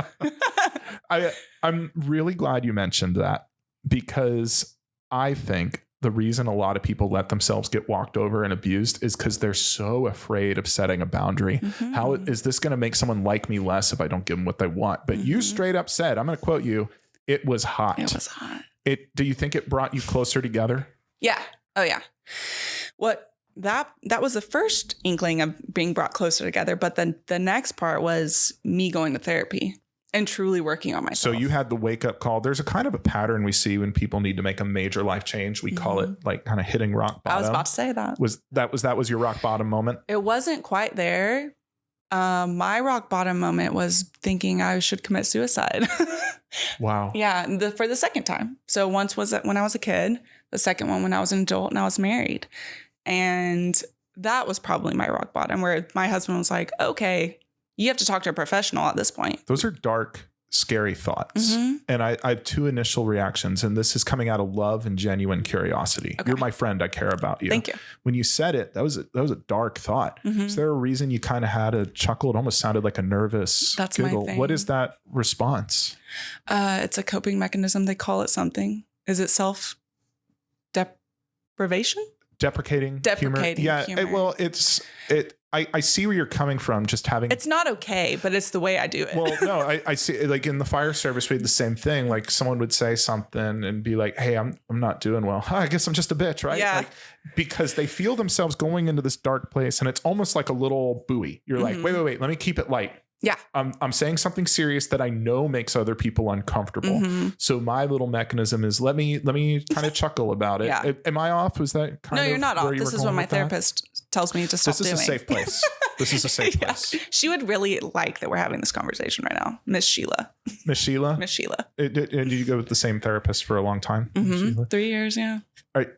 I'm really glad you mentioned that, because I think the reason a lot of people let themselves get walked over and abused is because they're so afraid of setting a boundary. Mm-hmm. How is this going to make someone like me less if I don't give them what they want? But you straight up said, I'm going to quote you, it was hot. It was hot. Do you think it brought you closer together? Yeah. Oh yeah. That was the first inkling of being brought closer together. But then the next part was me going to therapy and truly working on myself. So you had the wake up call. There's a kind of a pattern we see when people need to make a major life change. We call it like kind of hitting rock bottom. I was about to say that. Was your rock bottom moment? It wasn't quite there. My rock bottom moment was thinking I should commit suicide. Wow. Yeah. For the second time. So once was when I was a kid, the second one when I was an adult and I was married. And that was probably my rock bottom, where my husband was like, okay, you have to talk to a professional at this point. Those are dark, scary thoughts. Mm-hmm. And I have two initial reactions, and this is coming out of love and genuine curiosity. Okay. You're my friend. I care about you. Thank you. When you said it, that was a dark thought. Mm-hmm. Is there a reason you kind of had a chuckle? It almost sounded like a nervous giggle. My thing. What is that response? It's a coping mechanism. They call it something. Is it self-deprivation? Deprecating humor. Yeah. Humor. I see where you're coming from. Just having, it's not okay, but it's the way I do it. Well, no, I see, like in the fire service, we had the same thing. Like someone would say something and be like, hey, I'm not doing well. I guess I'm just a bitch. Right. Yeah. Like, because they feel themselves going into this dark place, and it's almost like a little buoy. You're like, wait, let me keep it light. Yeah. I'm saying something serious that I know makes other people uncomfortable. Mm-hmm. So my little mechanism is let me kind of chuckle about it. Yeah. Am I off? Was that kind of? No, you're not off. This is what my therapist tells me to stop doing. This is a safe place. This is a safe place. She would really like that we're having this conversation right now. Miss Sheila. Miss Sheila? Miss Sheila. And did you go with the same therapist for a long time? Mm-hmm. 3 years, yeah. All right.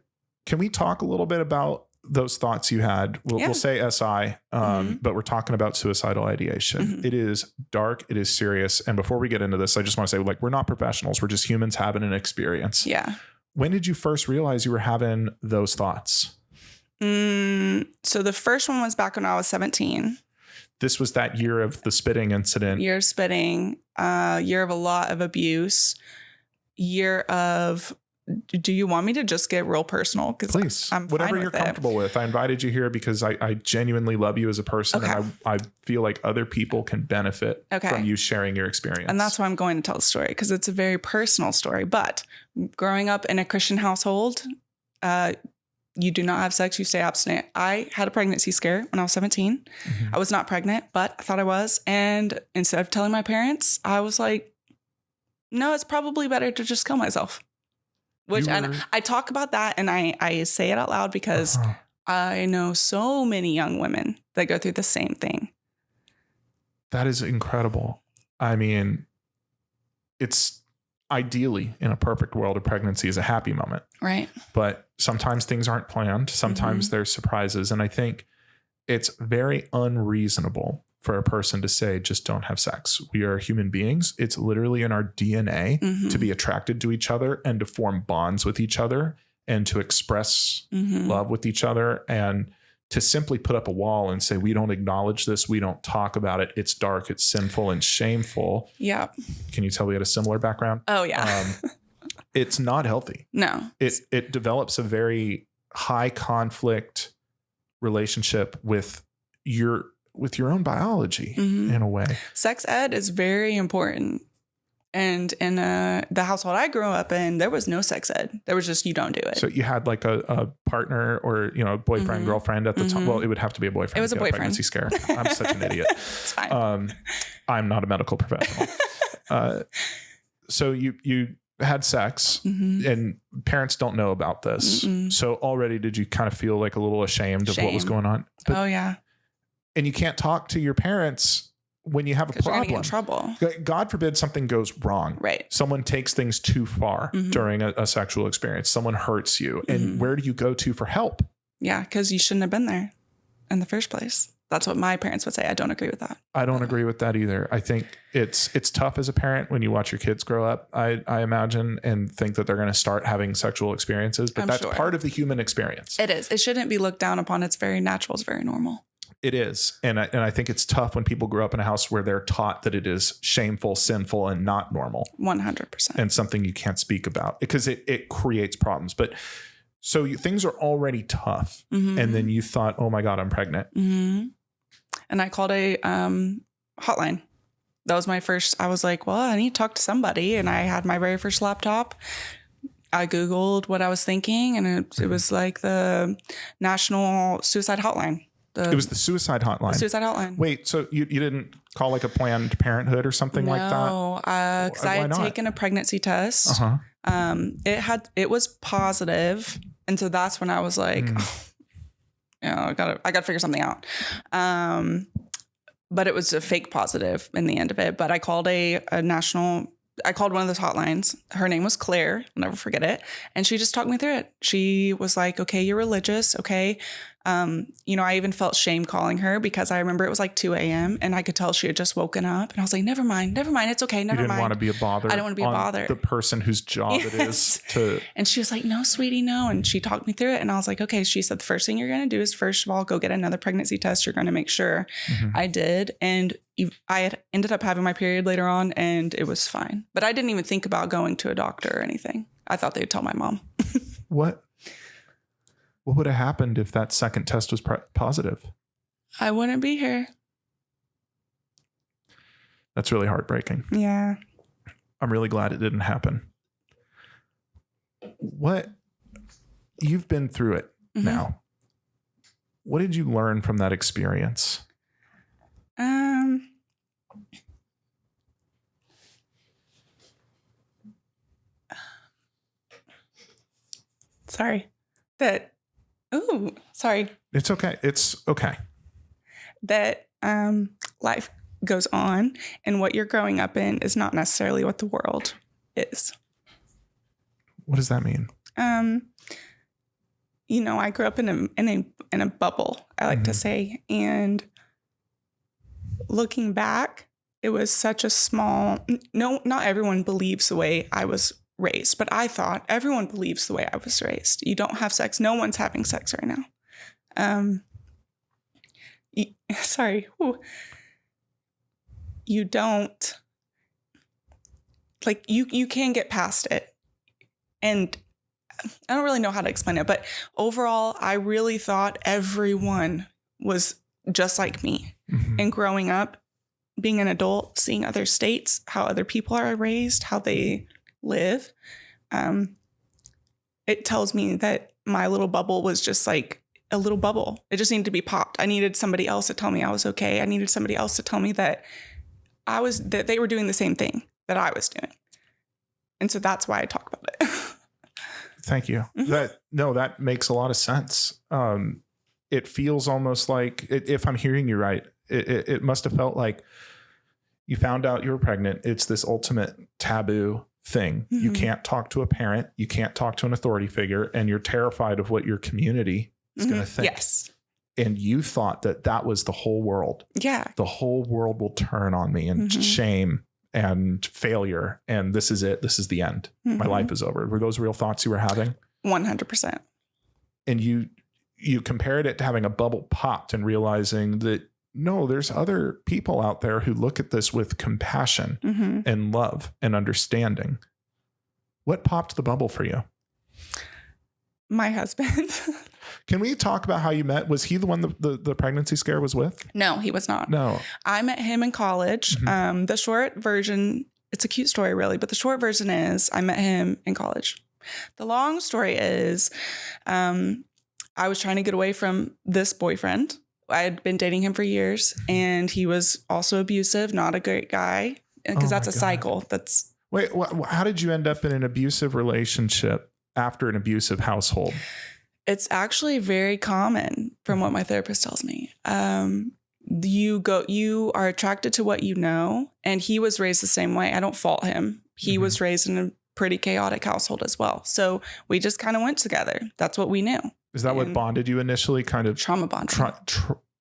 Can we talk a little bit about those thoughts you had? We'll say SI, but we're talking about suicidal ideation. Mm-hmm. It is dark. It is serious. And before we get into this, I just want to say, like, we're not professionals. We're just humans having an experience. Yeah. When did you first realize you were having those thoughts? So the first one was back when I was 17. This was that year of the spitting incident. Year of spitting, year of a lot of abuse, year of, do you want me to just get real personal? Please, whatever you're comfortable with. I invited you here because I genuinely love you as a person. Okay. And I feel like other people can benefit from you sharing your experience. And that's why I'm going to tell the story, because it's a very personal story. But growing up in a Christian household, you do not have sex, you stay abstinent. I had a pregnancy scare when I was 17. Mm-hmm. I was not pregnant, but I thought I was. And instead of telling my parents, I was like, no, it's probably better to just kill myself. And I talk about that and I say it out loud because I know so many young women that go through the same thing. That is incredible. I mean, it's ideally in a perfect world, a pregnancy is a happy moment. Right. But sometimes things aren't planned. Sometimes there's surprises. And I think it's very unreasonable for a person to say, just don't have sex. We are human beings. It's literally in our DNA to be attracted to each other and to form bonds with each other and to express love with each other, and to simply put up a wall and say, we don't acknowledge this. We don't talk about it. It's dark. It's sinful and shameful. Yeah. Can you tell we had a similar background? Oh yeah. It's not healthy. No. It develops a very high conflict relationship with your own biology in a way. Sex ed is very important. And in the household I grew up in, there was no sex ed. There was just, you don't do it. So you had like a partner or, a boyfriend, girlfriend at the time. Well, it would have to be a boyfriend. It was a boyfriend. Pregnancy scare. I'm such an idiot. It's fine. I'm not a medical professional. So you had sex and parents don't know about this. So already did you kind of feel like a little ashamed of what was going on? But, oh yeah. And you can't talk to your parents when you have a problem. You're gonna get in trouble. God forbid something goes wrong. Right. Someone takes things too far during a sexual experience. Someone hurts you. And where do you go to for help? Yeah, because you shouldn't have been there in the first place. That's what my parents would say. I don't agree with that. I don't agree with that either. I think it's tough as a parent when you watch your kids grow up, I imagine, and think that they're going to start having sexual experiences. But that's part of the human experience. It is. It shouldn't be looked down upon. It's very natural. It's very normal. It is. And I think it's tough when people grow up in a house where they're taught that it is shameful, sinful, and not normal. 100%. And something you can't speak about because it creates problems. But So things are already tough. Mm-hmm. And then you thought, oh my God, I'm pregnant. Mm-hmm. And I called a hotline. That was my first. I was like, well, I need to talk to somebody. And I had my very first laptop. I Googled what I was thinking, and it was like the National Suicide Hotline. It was the suicide hotline. Suicide hotline. Wait, so you didn't call like a Planned Parenthood or something like that? No, because I had taken a pregnancy test. It was positive, and so that's when I was like, I gotta figure something out. But it was a fake positive in the end of it. But I called I called one of those hotlines. Her name was Claire. I'll never forget it. And she just talked me through it. She was like, okay, you're religious. Okay. I even felt shame calling her because I remember it was like 2 a.m. and I could tell she had just woken up. And I was like, never mind. It's okay. Never mind. You didn't want to be a bother. I don't want to be a bother. The person whose job it is to. And she was like, no, sweetie, no. And she talked me through it. And I was like, okay. She said, the first thing you're going to do is, first of all, go get another pregnancy test. You're going to make sure. I did. And I had ended up having my period later on, and it was fine. But I didn't even think about going to a doctor or anything. I thought they'd tell my mom. What would have happened if that second test was positive? I wouldn't be here. That's really heartbreaking. Yeah. I'm really glad it didn't happen. You've been through it now. What did you learn from that experience? Sorry. Sorry. It's okay. It's okay. That life goes on, and what you're growing up in is not necessarily what the world is. What does that mean? I grew up in a bubble, I like to say, and looking back, it was such a small. No, not everyone believes the way I was raised, but I thought everyone believes the way I was raised. You don't have sex. No one's having sex right now. Sorry. Ooh. You don't, like, you can get past it. And I don't really know how to explain it, but overall, I really thought everyone was just like me. And growing up, being an adult, seeing other states, how other people are raised, how they live, it tells me that my little bubble was just like a little bubble. It just needed to be popped. I needed somebody else to tell me I was okay. I needed somebody else to tell me that that they were doing the same thing that I was doing. And so that's why I talk about it. Thank you. That makes a lot of sense. It feels almost like, if I'm hearing you right, it must have felt like you found out you were pregnant. It's this ultimate taboo thing. You can't talk to a parent. You can't talk to an authority figure, and you're terrified of what your community is going to think. Yes. And you thought that was the whole world. Yeah. The whole world will turn on me, and shame and failure. And this is it. This is the end. My life is over. Were those real thoughts you were having? 100%. And you compared it to having a bubble popped and realizing that, no, there's other people out there who look at this with compassion and love and understanding. What popped the bubble for you? My husband. Can we talk about how you met? Was he the one the pregnancy scare was with? No, he was not. No. I met him in college. The short version, it's a cute story really, but the short version is I met him in college. The long story is I was trying to get away from this boyfriend. I had been dating him for years, and he was also abusive, not a great guy, because that's a cycle. Wait, how did you end up in an abusive relationship after an abusive household? It's actually very common from what my therapist tells me. You are attracted to what you know, and he was raised the same way. I don't fault him. He was raised in a pretty chaotic household as well. So we just kind of went together. That's what we knew. Is that what bonded you initially? Kind of trauma bonding.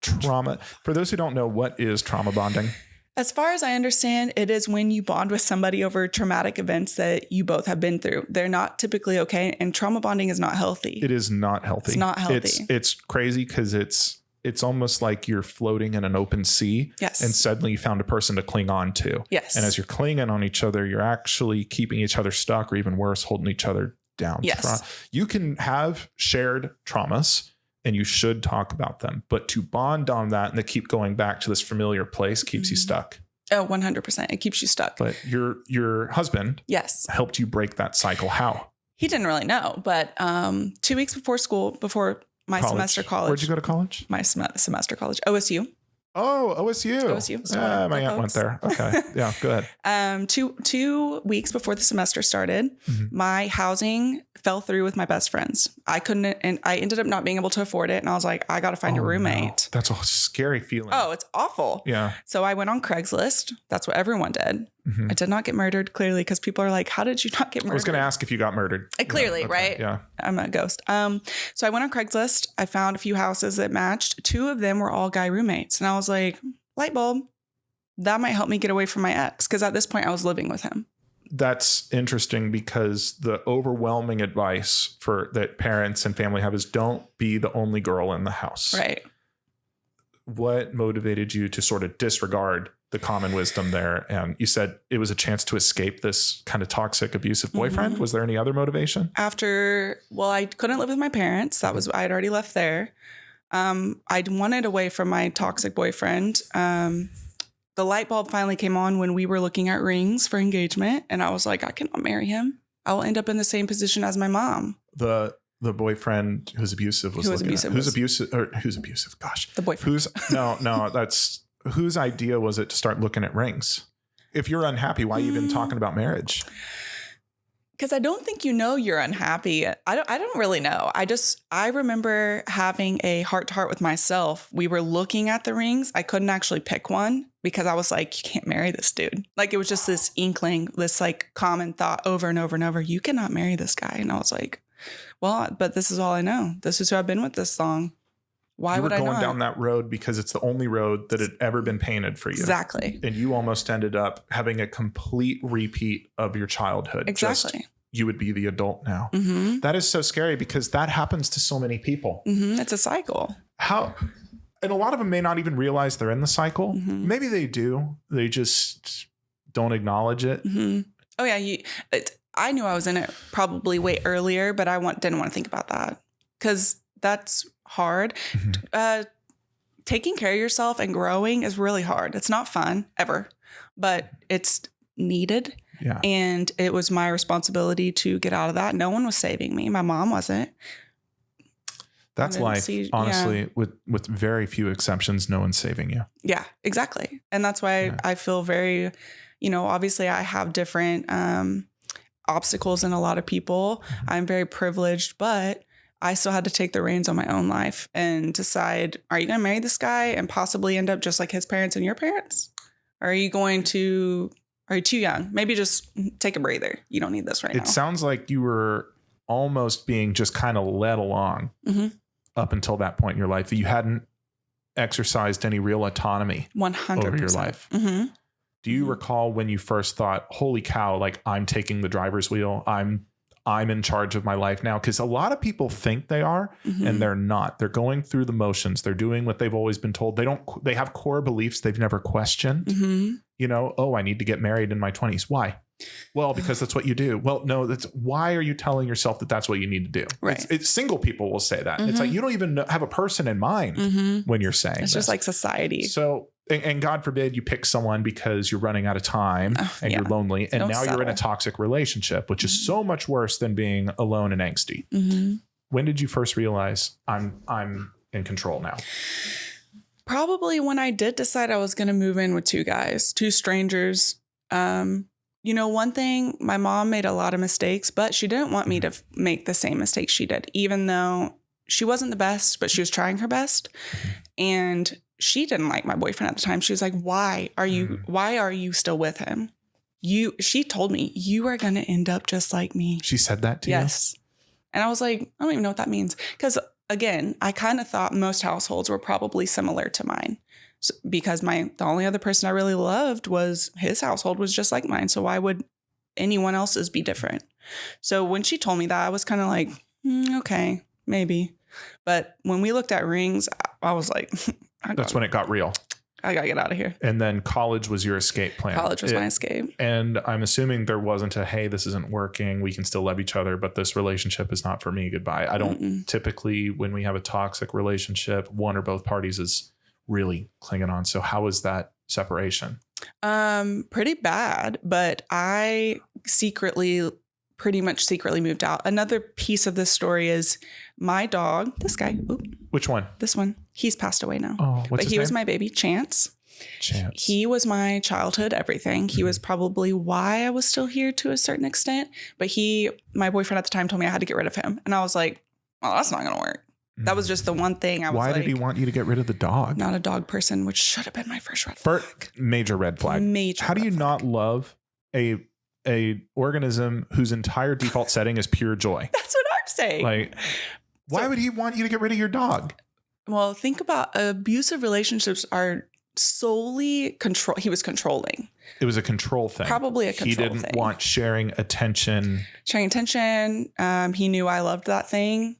Trauma. For those who don't know, what is trauma bonding? As far as I understand, it is when you bond with somebody over traumatic events that you both have been through. They're not typically okay. And trauma bonding is not healthy. It is not healthy. It's not healthy. It's crazy because it's almost like you're floating in an open sea. Yes. And suddenly you found a person to cling on to. Yes. And as you're clinging on each other, you're actually keeping each other stuck, or even worse, holding each other down. Yes. You can have shared traumas and you should talk about them, but to bond on that and to keep going back to this familiar place keeps you stuck. Oh, 100%. It keeps you stuck. But your husband helped you break that cycle. How? He didn't really know, but 2 weeks before school, before my semester college. Where'd you go to college? My semester college, OSU. Oh, OSU. Yeah, my aunt went there. Okay. Yeah, go ahead. 2 weeks before the semester started, my housing fell through with my best friends. I couldn't, and I ended up not being able to afford it. And I was like, I got to find a roommate. No. That's a scary feeling. Oh, it's awful. Yeah. So I went on Craigslist. That's what everyone did. I did not get murdered, clearly, because people are like, how did you not get murdered? I was going to ask if you got murdered. Clearly, right? Yeah. I'm a ghost. So I went on Craigslist. I found a few houses that matched. 2 of them were all guy roommates. And I was like, light bulb, that might help me get away from my ex. Because at this point I was living with him. That's interesting because the overwhelming advice that parents and family have is don't be the only girl in the house. Right. What motivated you to sort of disregard the common wisdom there? And you said it was a chance to escape this kind of toxic, abusive boyfriend. Was there any other motivation? I couldn't live with my parents. I had already left there. I wanted away from my toxic boyfriend. The light bulb finally came on when we were looking at rings for engagement. And I was like, I cannot marry him. I will end up in the same position as my mom. The boyfriend who's abusive Who's abusive? Gosh. The boyfriend. Whose idea was it to start looking at rings? If you're unhappy, why are you even talking about marriage? Because I don't think you're unhappy. I don't really know. I remember having a heart-to-heart with myself. We were looking at the rings. I couldn't actually pick one because I was like, you can't marry this dude. Like, it was just this inkling, this like common thought over and over and over. You cannot marry this guy. And I was like, well, but this is all I know. This is who I've been with this long. Why would I not? You were going down that road because it's the only road that had ever been painted for you. Exactly. And you almost ended up having a complete repeat of your childhood. Exactly. You would be the adult now. That is so scary because that happens to so many people. It's a cycle. And a lot of them may not even realize they're in the cycle. Maybe they do. They just don't acknowledge it. Oh yeah. I knew I was in it probably way earlier, but didn't want to think about that because that's hard. Taking care of yourself and growing is really hard. It's not fun ever, but it's needed. Yeah. And it was my responsibility to get out of that. No one was saving me. My mom wasn't. That's life. Honestly, with very few exceptions, no one's saving you. Yeah, exactly. And that's why I feel very, obviously I have different obstacles than a lot of people. I'm very privileged, but I still had to take the reins on my own life and decide, are you going to marry this guy and possibly end up just like his parents and your parents? Or are you too young? Maybe just take a breather. You don't need this right now. It sounds like you were almost being just kind of led along up until that point in your life, that you hadn't exercised any real autonomy 100% over your life. Do you recall when you first thought, holy cow, like I'm taking the driver's wheel. I'm in charge of my life now. Because a lot of people think they are and they're not. They're going through the motions. They're doing what they've always been told. They have core beliefs they've never questioned. I need to get married in my 20s. Why? Well, because that's what you do. Well, no, why are you telling yourself that that's what you need to do? Right. It's single people will say that. It's like, you don't even have a person in mind when you're saying it's this. just like society. So, and God forbid you pick someone because you're running out of time and you're lonely. And now you're in a toxic relationship, which is so much worse than being alone and angsty. When did you first realize I'm in control now? Probably when I did decide I was going to move in with 2 guys, 2 strangers. One thing, my mom made a lot of mistakes, but she didn't want me to make the same mistakes she did, even though she wasn't the best, but she was trying her best. And she didn't like my boyfriend at the time. She was like, why are you still with him? She told me, you are going to end up just like me. She said that to you? Yes. And I was like, I don't even know what that means. Because again, I kind of thought most households were probably similar to mine. So, because the only other person I really loved was his household was just like mine. So why would anyone else's be different? So when she told me that, I was kind of like, okay, maybe. But when we looked at rings, I was like, that's when it got real. I got to get out of here. And then college was your escape plan. College was my escape. And I'm assuming there wasn't a, hey, this isn't working. We can still love each other, but this relationship is not for me. Goodbye. I don't typically, when we have a toxic relationship, one or both parties is really clinging on. So how was that separation? Pretty bad, but I pretty much secretly moved out. Another piece of this story is my dog, this guy. Oops. Which one? This one. He's passed away now. Oh, what's his name? Was my baby, Chance. Chance. He was my childhood everything. He was probably why I was still here to a certain extent. But my boyfriend at the time told me I had to get rid of him. And I was like, well, that's not going to work. That was just the one thing I was Why did he want you to get rid of the dog? Not a dog person, which should have been my first red flag. Major red flag. How do you not love a organism whose entire default setting is pure joy? That's what I'm saying. Like, why would he want you to get rid of your dog? Well, think about abusive relationships are solely control. He was controlling. It was a control thing. Probably a control thing. He didn't want sharing attention. He knew I loved that thing.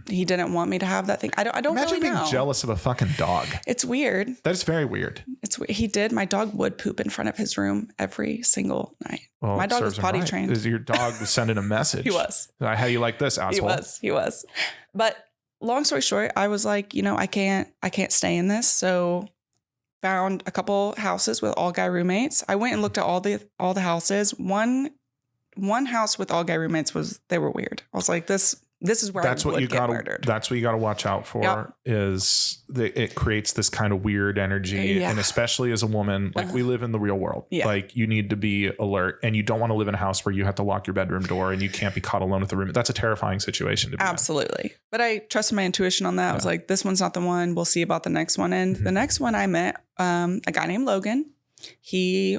He didn't want me to have that thing. I don't Imagine really know. being jealous of a fucking dog. It's weird. That is very weird. It's weird. He did. My dog would poop in front of his room every single night. Well, my dog was potty trained. Your dog was sending a message. He was. How do you like this, asshole? He was. But long story short, I was like, I can't stay in this. So found a couple houses with all guy roommates. I went and looked at all the houses. One house with all guy roommates they were weird. I was like, this is where that's I what would you get gotta, murdered. That's what you got to watch out for. Yep. It creates this kind of weird energy. And especially as a woman, like we live in the real world. Yeah. Like you need to be alert, and you don't want to live in a house where you have to lock your bedroom door and you can't be caught alone with the roommate. That's a terrifying situation to be Absolutely. In. But I trusted my intuition on that. Yeah. I was like, this one's not the one. We'll see about the next one. And the next one I met a guy named Logan. He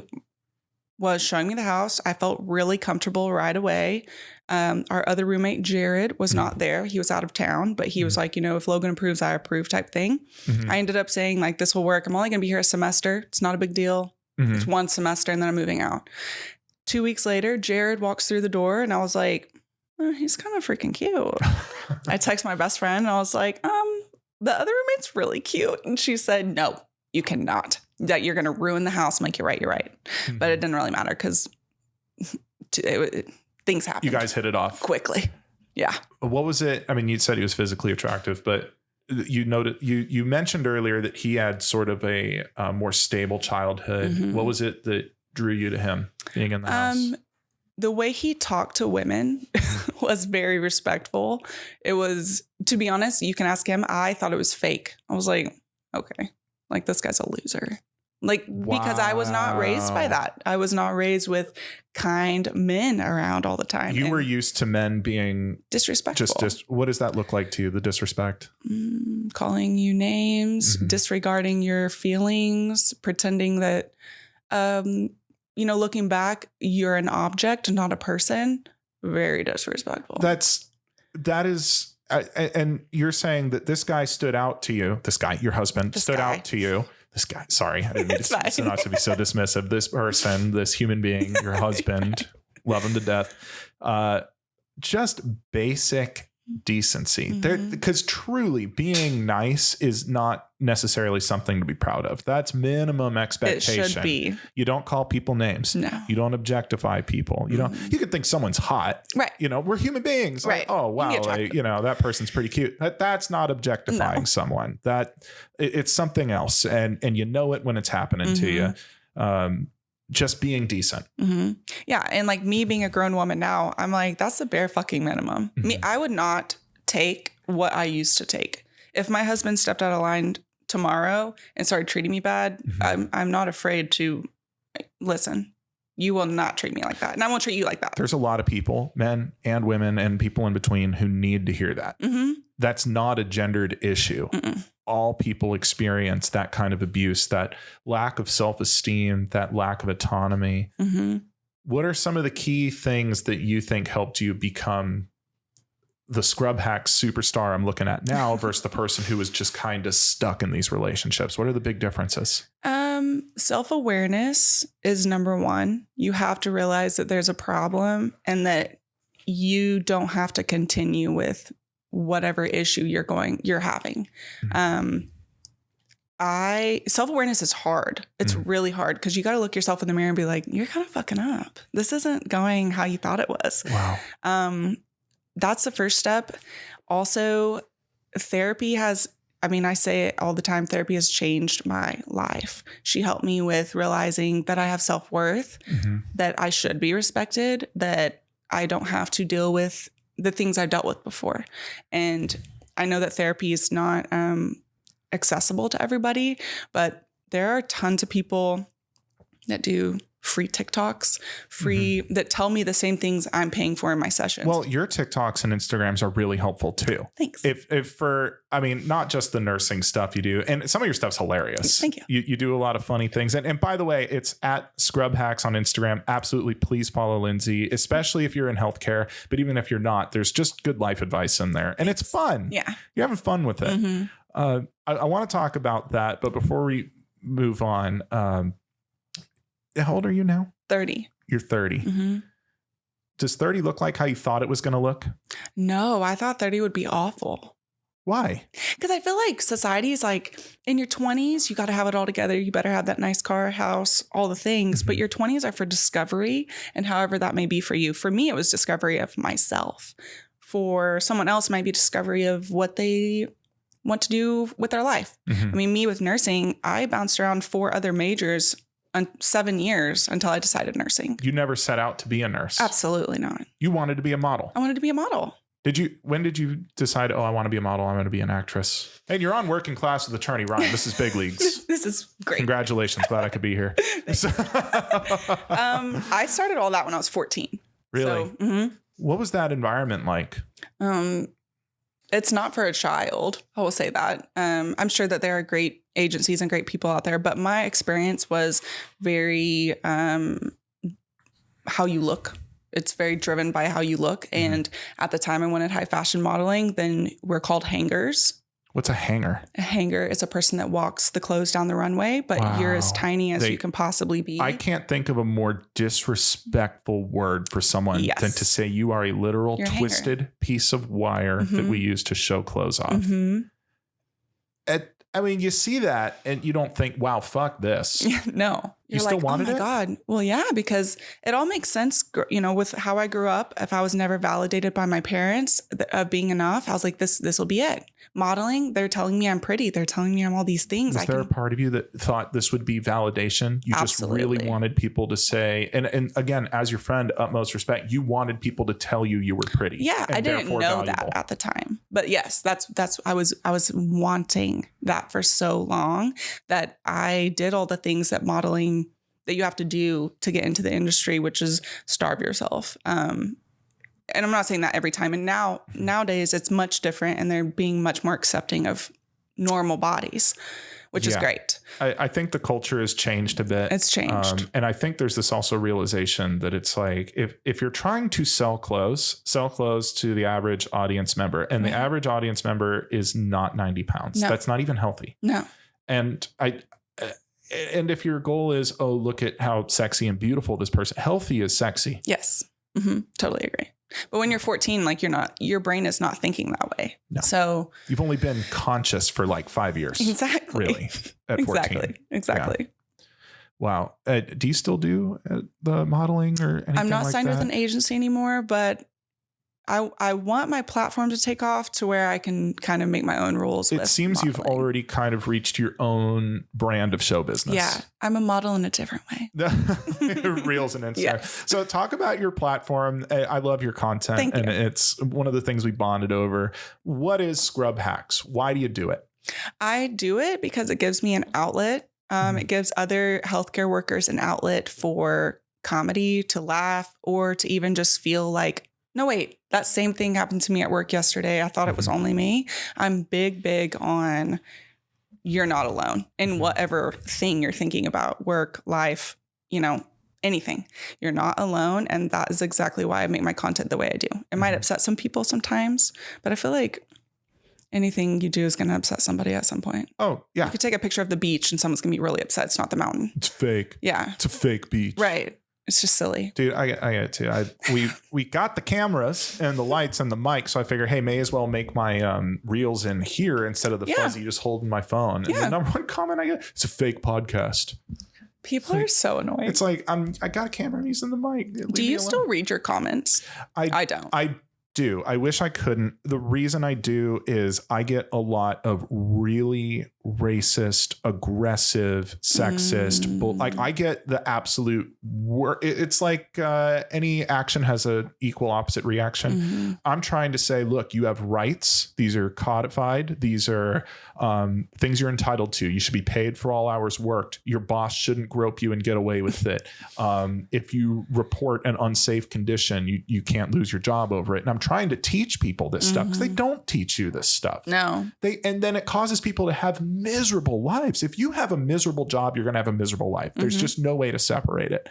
was showing me the house. I felt really comfortable right away. Our other roommate, Jared, was not there. He was out of town, but he was like, if Logan approves, I approve type thing. I ended up saying like, this will work. I'm only going to be here a semester. It's not a big deal. It's one semester and then I'm moving out. 2 weeks later, Jared walks through the door and I was like, he's kind of freaking cute. I text my best friend and I was like, the other roommate's really cute. And she said, no, you cannot. That you're going to ruin the house. I'm like, you're right. But it didn't really matter because things happened. You guys hit it off quickly. Yeah. What was it? I mean, you said he was physically attractive, but you mentioned earlier that he had sort of a more stable childhood. What was it that drew you to him being in the house? The way he talked to women was very respectful. It was, to be honest, you can ask him. I thought it was fake. I was like, okay, like this guy's a loser. Like, because I was not raised by that. I was not raised with kind men around all the time. You were used to men being disrespectful. Just what does that look like to you? The disrespect? Calling you names, disregarding your feelings, pretending that, looking back, you're an object and not a person. Very disrespectful. That is, and you're saying that this guy stood out to you. This guy, your husband, stood out to you. This guy, sorry, I didn't mean to not to be so dismissive. This person, this human being, your husband, love him to death. Just basic decency. Because truly being nice is not necessarily something to be proud of. That's minimum expectation. It should be. You don't call people names. No. You don't objectify people. You don't. You could think someone's hot. Right. We're human beings. Right. Like, oh wow, that person's pretty cute. That's not objectifying someone. It's something else, and you know it when it's happening to you. Just being decent. Yeah. And like me being a grown woman now, I'm like, that's the bare fucking minimum. I would not take what I used to take. If my husband stepped out of line tomorrow and started treating me bad, I'm not afraid to listen. You will not treat me like that. And I won't treat you like that. There's a lot of people, men and women and people in between, who need to hear that. That's not a gendered issue. All people experience that kind of abuse, that lack of self-esteem, that lack of autonomy. What are some of the key things that you think helped you become the scrub hack superstar I'm looking at now versus the person who was just kind of stuck in these relationships? What are the big differences? Self-awareness is number one. You have to realize that there's a problem and that you don't have to continue with whatever issue you're having. self-awareness is hard. It's really hard because you got to look yourself in the mirror and be like, you're kind of fucking up. This isn't going how you thought it was. Wow. That's the first step. Also, therapy I say it all the time, therapy has changed my life. She helped me with realizing that I have self-worth, that I should be respected, that I don't have to deal with the things I dealt with before. And I know that therapy is not accessible to everybody, but there are tons of people that do free TikToks, that tell me the same things I'm paying for in my sessions. Well, your TikToks and Instagrams are really helpful too. Thanks. Not just the nursing stuff you do, and some of your stuff's hilarious. Thank you. You do a lot of funny things. And by the way, it's at Scrub Hacks on Instagram. Absolutely. Please follow Lindsey, especially if you're in healthcare. But even if you're not, there's just good life advice in there. And it's fun. Yeah. You're having fun with it. I want to talk about that. But before we move on, how old are you now? 30. You're 30. Does 30 look like how you thought it was going to look? No, I thought 30 would be awful. Why? Because I feel like society is like, in your 20s, you got to have it all together. You better have that nice car, house, all the things. But your 20s are for discovery, and however that may be for you. For me, it was discovery of myself. For someone else, it might be discovery of what they want to do with their life. I mean, me with nursing, I bounced around 4 other majors 7 years until I decided nursing. You never set out to be a nurse? Absolutely not. You wanted to be a model? I wanted to be a model. When did you decide, I want to be a model, I'm going to be an actress? And you're on Working Class with Attorney Ryan. This is big leagues. This is great. Congratulations. Glad I could be here. I started all that when I was 14. Really? So, what was that environment like? It's not for a child. I will say that. I'm sure that there are great agencies and great people out there, but my experience was very how you look. It's very driven by how you look. And at the time I wanted high fashion modeling, then we're called hangers. What's a hanger? A hanger is a person that walks the clothes down the runway, but you're as tiny as you can possibly be. I can't think of a more disrespectful word for someone than to say you are a literal twisted piece of wire that we use to show clothes off. You see that and you don't think, wow, fuck this. No. You still wanted it? Oh my God. Well, yeah, because it all makes sense, with how I grew up. If I was never validated by my parents of being enough, I was like, this will be it. Modeling, they're telling me I'm pretty. They're telling me I'm all these things. Was there a part of you that thought this would be validation? You just really wanted people to say, and again, as your friend, utmost respect, you wanted people to tell you were pretty. Yeah, I didn't know that at the time. But yes, that's I was wanting that for so long that I did all the things that modeling that you have to do to get into the industry, which is starve yourself. And I'm not saying that every time. And nowadays it's much different and they're being much more accepting of normal bodies, which is great. I think the culture has changed a bit. It's changed. And I think there's this also realization that it's like, if you're trying to sell clothes to the average audience member, and the average audience member is not 90 pounds, that's not even healthy. No. And and if your goal is, look at how sexy and beautiful this person, healthy is sexy. Yes. Totally agree. But when you're 14, your brain is not thinking that way. No. So you've only been conscious for 5 years. Exactly. Really. At 14. Exactly. Yeah. Wow. Do you still do the modeling or anything? I'm not like signed that? with an agency anymore, but I want my platform to take off to where I can kind of make my own rules. It seems modeling. You've already kind of reached your own brand of show business. Yeah. I'm a model in a different way. Reels and Instagram. Yes. So talk about your platform. I love your content. Thank you. It's one of the things we bonded over. What is Scrub Hacks? Why do you do it? I do it because it gives me an outlet. It gives other healthcare workers an outlet for comedy, to laugh, or to even just feel like, no, wait, that same thing happened to me at work yesterday. I thought it was only me. I'm big on you're not alone in whatever thing you're thinking about, work, life, anything. You're not alone. And that is exactly why I make my content the way I do. It might upset some people sometimes, but I feel like anything you do is going to upset somebody at some point. Oh, yeah. You could take a picture of the beach and someone's going to be really upset. It's not the mountain. It's fake. Yeah. It's a fake beach. Right. It's just silly. Dude, I get it too. We got the cameras and the lights and the mic, so I figure, hey, may as well make my reels in here instead of the fuzzy just holding my phone. And the number one comment I get, it's a fake podcast. People are so annoying. It's like, I got a camera, I'm using the mic. Do you still read your comments? I don't. I do. I wish I couldn't. The reason I do is I get a lot of really racist, aggressive, sexist. Like I get the absolute it's like any action has an equal opposite reaction. I'm trying to say, look, you have rights. These are codified. These are things you're entitled to. You should be paid for all hours worked. Your boss shouldn't grope you and get away with it. If you report an unsafe condition, you can't lose your job over it. And I'm trying to teach people this stuff because they don't teach you this stuff. No. And then it causes people to have miserable lives. If you have a miserable job, you're going to have a miserable life. There's just no way to separate it.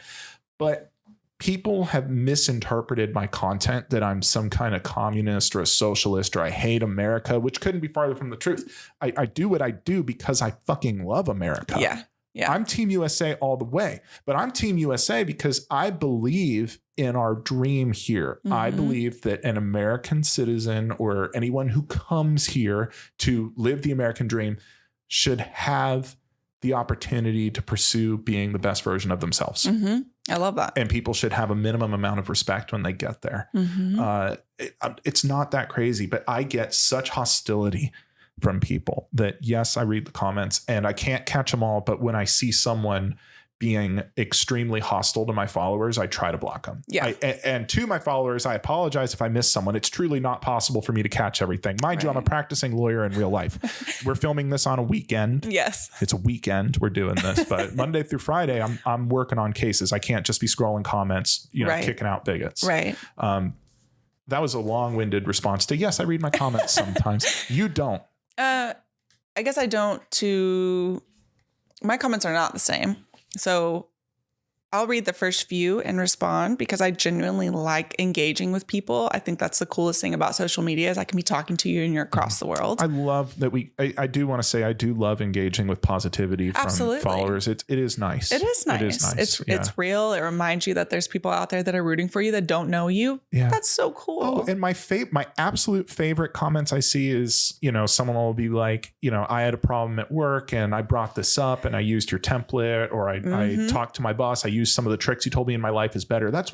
But people have misinterpreted my content that I'm some kind of communist or a socialist or I hate America, which couldn't be farther from the truth. I do what I do because I fucking love America. Yeah. I'm Team USA all the way, but I'm Team USA because I believe in our dream here. I believe that an American citizen or anyone who comes here to live the American dream should have the opportunity to pursue being the best version of themselves. I love that. And people should have a minimum amount of respect when they get there. It's not that crazy, but I get such hostility from people that, yes, I read the comments and I can't catch them all. But when I see someone being extremely hostile to my followers, I try to block them. Yeah. And to my followers, I apologize if I miss someone. It's truly not possible for me to catch everything. Mind you, I'm a practicing lawyer in real life. We're filming this on a weekend. Yes. It's a weekend we're doing this, but Monday through Friday, I'm working on cases. I can't just be scrolling comments, kicking out bigots. Right. That was a long-winded response to, yes, I read my comments sometimes. You don't. I guess I don't my comments are not the same. So I'll read the first few and respond because I genuinely like engaging with people. I think that's the coolest thing about social media is I can be talking to you and you're across the world. I love that I do want to say I do love engaging with positivity from followers. It is nice. It is nice. It's real. It reminds you that there's people out there that are rooting for you that don't know you. Yeah. That's so cool. Oh, and my absolute favorite comments I see is, someone will be like, I had a problem at work and I brought this up and I used your template or I talked to my boss. I use some of the tricks you told me and my life is better. That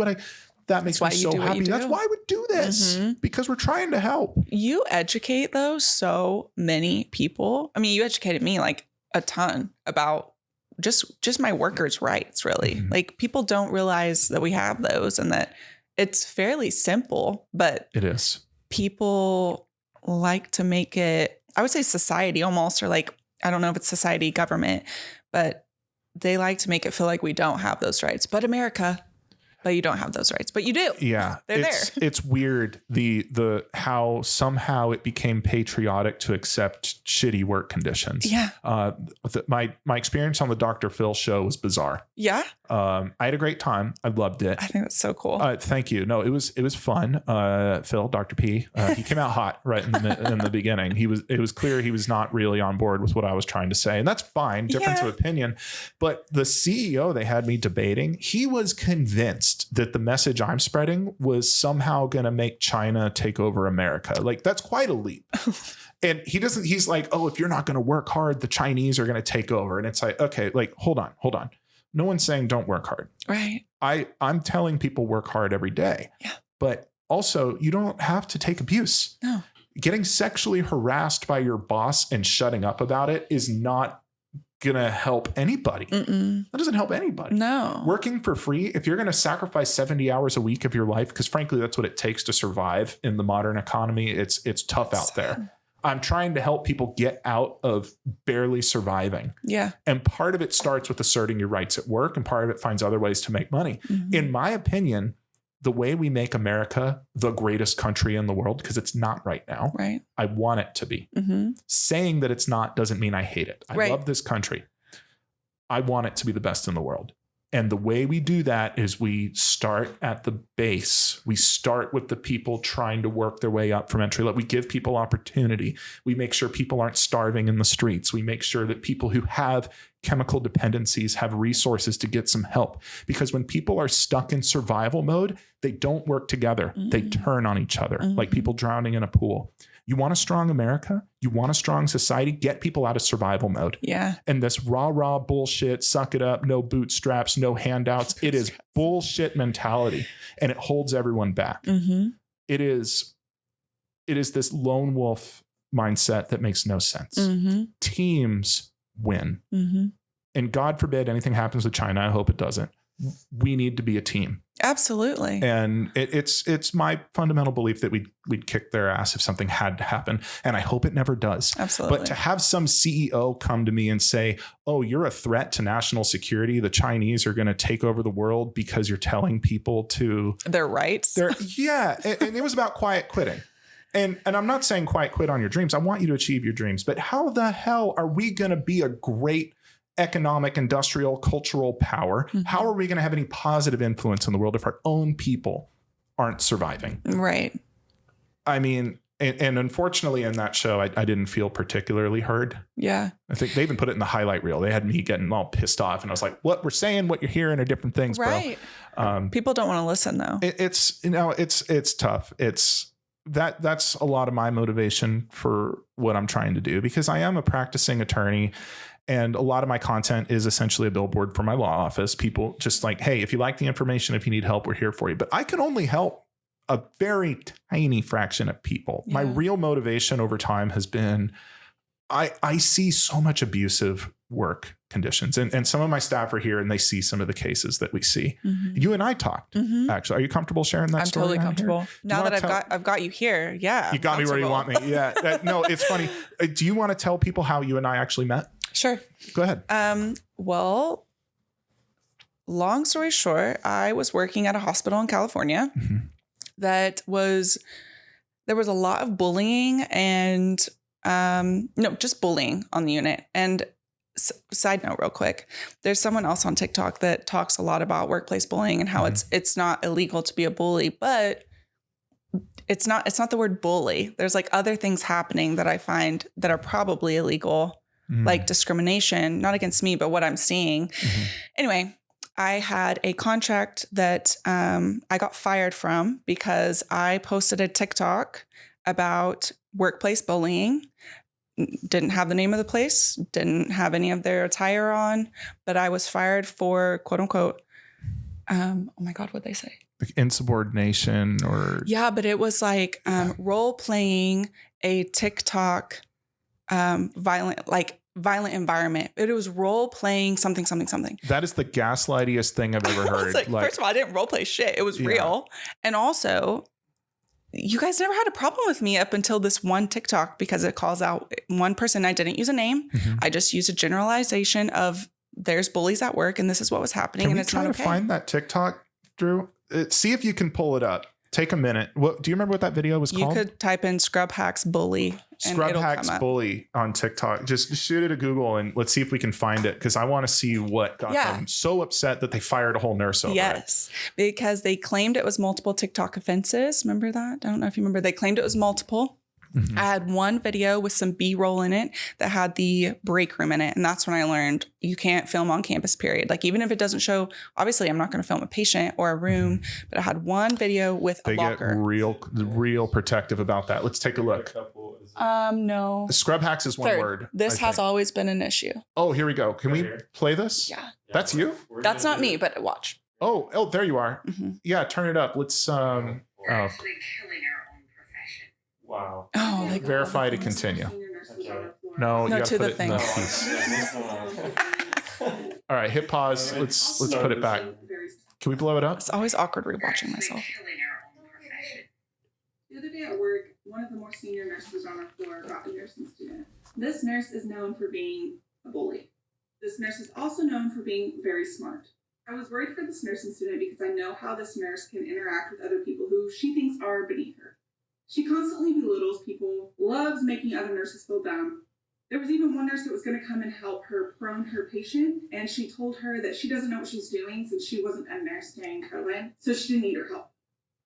makes me so happy. That's why I would do this because we're trying to help. You educate though so many people. I mean, you educated me like a ton about just my workers' rights, really. Like people don't realize that we have those and that it's fairly simple, but it is. People like to make it, I would say society almost, or like, I don't know if it's society, government, but they like to make it feel like we don't have those rights. But America, but you don't have those rights. But you do. Yeah. They're there. It's weird the how somehow it became patriotic to accept shitty work conditions. Yeah. My experience on the Dr. Phil show was bizarre. Yeah. I had a great time. I loved it. I think that's so cool. Thank you. No, it was fun. Phil, Dr. P, he came out hot right in the beginning. It was clear he was not really on board with what I was trying to say, and that's fine. Difference of opinion. But the CEO they had me debating, he was convinced that the message I'm spreading was somehow going to make China take over America. Like that's quite a leap. And he's like, oh, if you're not going to work hard, the Chinese are going to take over. And it's like, okay, like, hold on. No one's saying don't work hard. Right. I'm telling people work hard every day. Yeah. But also you don't have to take abuse. No. Getting sexually harassed by your boss and shutting up about it is not going to help anybody. That doesn't help anybody. No. Working for free, if you're going to sacrifice 70 hours a week of your life, because frankly, that's what it takes to survive in the modern economy. It's tough out there. I'm trying to help people get out of barely surviving. Yeah. And part of it starts with asserting your rights at work, and part of it finds other ways to make money. In my opinion, the way we make America the greatest country in the world, because it's not right now. Right. I want it to be. Saying that it's not doesn't mean I hate it. I love this country. I want it to be the best in the world. And the way we do that is we start at the base. We start with the people trying to work their way up from entry level. We give people opportunity. We make sure people aren't starving in the streets. We make sure that people who have chemical dependencies have resources to get some help. Because when people are stuck in survival mode, they don't work together. They turn on each other like people drowning in a pool. You want a strong America? You want a strong society? Get people out of survival mode. Yeah. And this rah bullshit, suck it up, no bootstraps, no handouts. It is bullshit mentality, and it holds everyone back. It is this lone wolf mindset that makes no sense. Teams win. And God forbid anything happens with China. I hope it doesn't. We need to be a team. Absolutely. And it's my fundamental belief that we'd kick their ass if something had to happen. And I hope it never does. Absolutely. But to have some CEO come to me and say, oh, you're a threat to national security. The Chinese are going to take over the world because you're telling people to their rights. Yeah. And it was about quiet quitting. And I'm not saying quiet quit on your dreams. I want you to achieve your dreams. But how the hell are we going to be a great economic, industrial, cultural power? How are we going to have any positive influence in the world if our own people aren't surviving? Right. I mean, and unfortunately in that show, I didn't feel particularly heard. Yeah. I think they even put it in the highlight reel. They had me getting all pissed off. And I was like, what we're saying, what you're hearing are different things, right. bro. People don't want to listen though. It's tough. That's a lot of my motivation for what I'm trying to do, because I am a practicing attorney. And a lot of my content is essentially a billboard for my law office. People just like, hey, if you like the information, if you need help, we're here for you. But I can only help a very tiny fraction of people. Yeah. My real motivation over time has been, I see so much abusive work conditions. And some of my staff are here and they see some of the cases that we see. You and I talked, actually. Are you comfortable sharing that story? I'm totally comfortable. Now that I've got you here. Yeah. You got me where you want me. Yeah. No, it's funny. Do you want to tell people how you and I actually met? Sure. Go ahead. Well, long story short, I was working at a hospital in California there was a lot of bullying and just bullying on the unit. And side note real quick, there's someone else on TikTok that talks a lot about workplace bullying and how it's not illegal to be a bully, but it's not the word bully. There's like other things happening that I find that are probably illegal. Like discrimination, not against me, but what I'm seeing. Anyway, I had a contract that I got fired from because I posted a TikTok about workplace bullying. Didn't have the name of the place, didn't have any of their attire on, but I was fired for quote unquote, oh my God, what'd they say? Like insubordination or... Yeah, but it was like role playing a TikTok violent environment. It was role playing something. That is the gaslightiest thing I've ever heard. Like, first of all, I didn't role play shit. It was real. And also, you guys never had a problem with me up until this one TikTok because it calls out one person. I didn't use a name. I just used a generalization of there's bullies at work and this is what was happening. Can we try to find that TikTok, Drew? See if you can pull it up. Take a minute. What do you remember what that video was called? You could type in Scrub Hacks Bully. Scrub Hacks Bully on TikTok. Just shoot it to Google and let's see if we can find it, because I want to see what got them so upset that they fired a whole nurse over it. Because they claimed it was multiple TikTok offenses. Remember that? I don't know if you remember. They claimed it was multiple. I had one video with some B-roll in it that had the break room in it. And that's when I learned you can't film on campus, period. Like, even if it doesn't show, obviously I'm not going to film a patient or a room, but I had one video with a locker. They get real protective about that. Let's take a look. No. Scrub Hacks is one word. This has always been an issue. Oh, here we go. Can we play this? Yeah. That's you? That's not me, but watch. Oh, there you are. Yeah, turn it up. Let's We're actually killing our own profession. Wow. Oh, like verify to continue. No, you to put the it thing. in the piece. All right, hit pause. Let's put it back. Can we blow it up? It's always awkward rewatching myself. The other day at work, one of the more senior nurses on our floor got a nursing student. This nurse is known for being a bully. This nurse is also known for being very smart. I was worried for this nursing student because I know how this nurse can interact with other people who she thinks are beneath her. She constantly belittles people, loves making other nurses feel dumb, There was even one nurse that was going to come and help her prone her patient, and she told her that she doesn't know what she's doing since she wasn't a nurse during COVID, so she didn't need her help.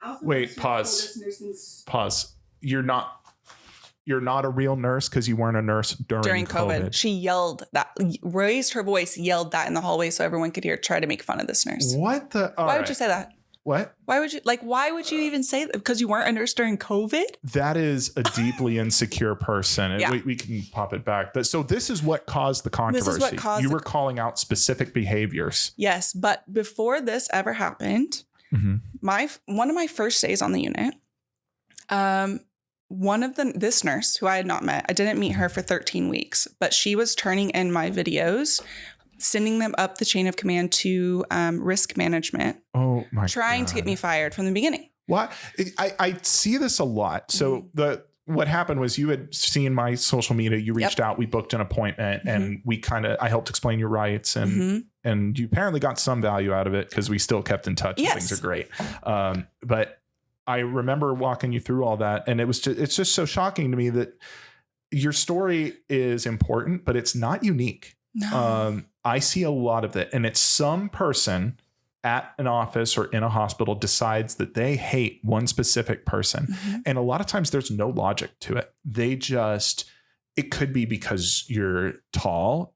Also, wait, pause. You're not a real nurse because you weren't a nurse during COVID. She yelled that, raised her voice, yelled that in the hallway so everyone could hear, try to make fun of this nurse. What the? Why would you say that? What? Why would you even say that? Because you weren't a nurse during COVID? That is a deeply insecure person. Yeah. We can pop it back. So this is what caused the controversy. You were calling out specific behaviors. Yes. But before this ever happened, one of my first days on the unit, this nurse who I had not met, I didn't meet her for 13 weeks, but she was turning in my videos, sending them up the chain of command to risk management. Oh my God. Trying to get me fired from the beginning. What? I see this a lot. So what happened was you had seen my social media, you reached out, we booked an appointment and I helped explain your rights and you apparently got some value out of it because we still kept in touch. Yes. And things are great. But I remember walking you through all that and it's just so shocking to me that your story is important, but it's not unique. No. I see a lot of that. And it's some person at an office or in a hospital decides that they hate one specific person. And a lot of times there's no logic to it. It could be because you're tall,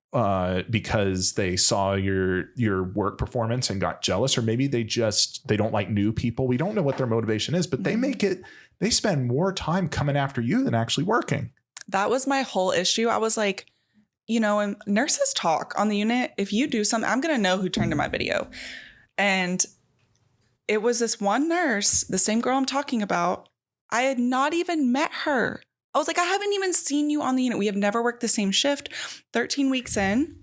because they saw your work performance and got jealous, or maybe they don't like new people. We don't know what their motivation is, but they spend more time coming after you than actually working. That was my whole issue. I was like, and nurses talk on the unit. If you do something, I'm going to know who turned in my video. And it was this one nurse, the same girl I'm talking about. I had not even met her. I was like, I haven't even seen you on the unit. We have never worked the same shift. 13 weeks in,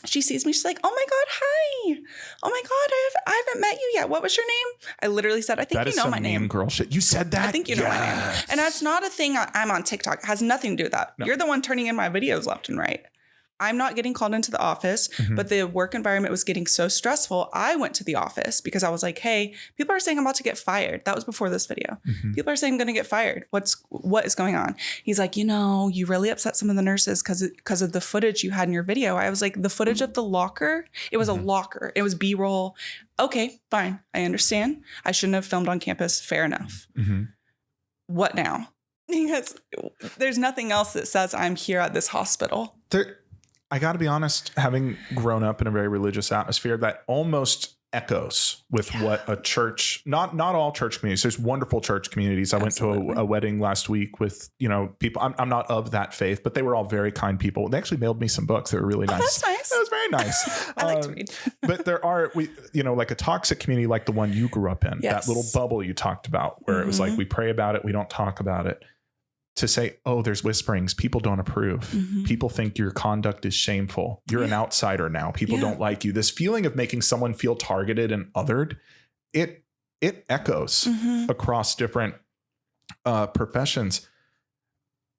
she sees me. She's like, oh my God, hi. Oh my God, I haven't met you yet. What was your name? I literally said, I think you know my name. Mean girl shit. You said that? I think you know my name. And that's not a thing. I'm on TikTok. It has nothing to do with that. No. You're the one turning in my videos left and right. I'm not getting called into the office, but the work environment was getting so stressful. I went to the office because I was like, hey, people are saying I'm about to get fired. That was before this video. People are saying I'm going to get fired. What is going on? He's like, you really upset some of the nurses because of the footage you had in your video. I was like, the footage of the locker? It was a locker. It was B-roll. Okay, fine. I understand. I shouldn't have filmed on campus. Fair enough. What now? Because there's nothing else that says I'm here at this hospital. I got to be honest, having grown up in a very religious atmosphere, that almost echoes with what a church, not all church communities. There's wonderful church communities. I Absolutely. Went to a wedding last week with, people. I'm not of that faith, but they were all very kind people. They actually mailed me some books. They were really nice. That's nice. That was very nice. I like to read. But there are, like a toxic community like the one you grew up in, that little bubble you talked about where it was like, we pray about it. We don't talk about it. To say, oh, there's whisperings. People don't approve. People think your conduct is shameful. You're an outsider now. People don't like you. This feeling of making someone feel targeted and othered, it echoes across different professions.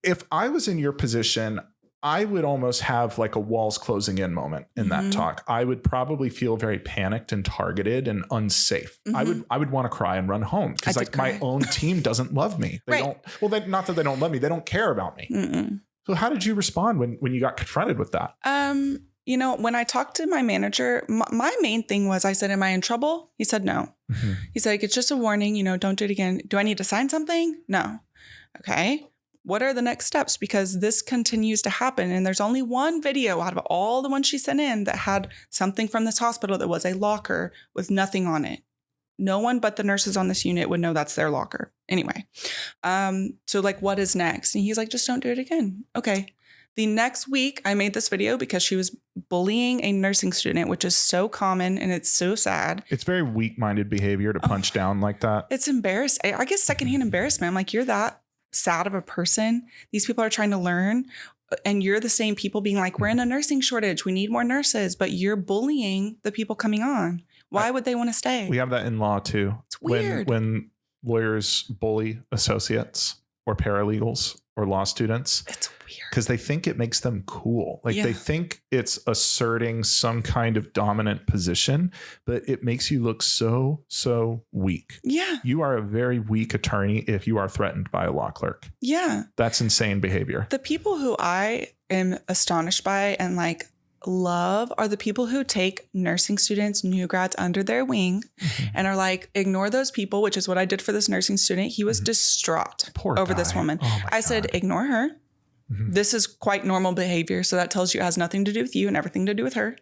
If I was in your position, I would almost have like a walls closing in moment in that talk. I would probably feel very panicked and targeted and unsafe. I would want to cry and run home because my own team doesn't love me. They don't. Well, not that they don't love me. They don't care about me. So how did you respond when you got confronted with that? When I talked to my manager, my main thing was I said, am I in trouble? He said, no. He's like, it's just a warning. Don't do it again. Do I need to sign something? No. Okay. What are the next steps? Because this continues to happen. And there's only one video out of all the ones she sent in that had something from this hospital that was a locker with nothing on it. No one but the nurses on this unit would know that's their locker. Anyway, so what is next? And he's like, just don't do it again. Okay. The next week, I made this video because she was bullying a nursing student, which is so common and it's so sad. It's very weak-minded behavior to punch down like that. It's embarrassing. I guess secondhand embarrassment. I'm like, you're that sad of a person. These people are trying to learn and you're the same people being like, we're in a nursing shortage. We need more nurses, but you're bullying the people coming on. Why would they want to stay? We have that in law too. It's weird. When lawyers bully associates or paralegals or law students. It's weird. Because they think it makes them cool. They think it's asserting some kind of dominant position, but it makes you look so weak. Yeah. You are a very weak attorney if you are threatened by a law clerk. Yeah. That's insane behavior. The people who I am astonished by and like love are the people who take nursing students, new grads under their wing and are like, ignore those people, which is what I did for this nursing student. He was distraught over this woman. I said, ignore her. This is quite normal behavior. So that tells you it has nothing to do with you and everything to do with her.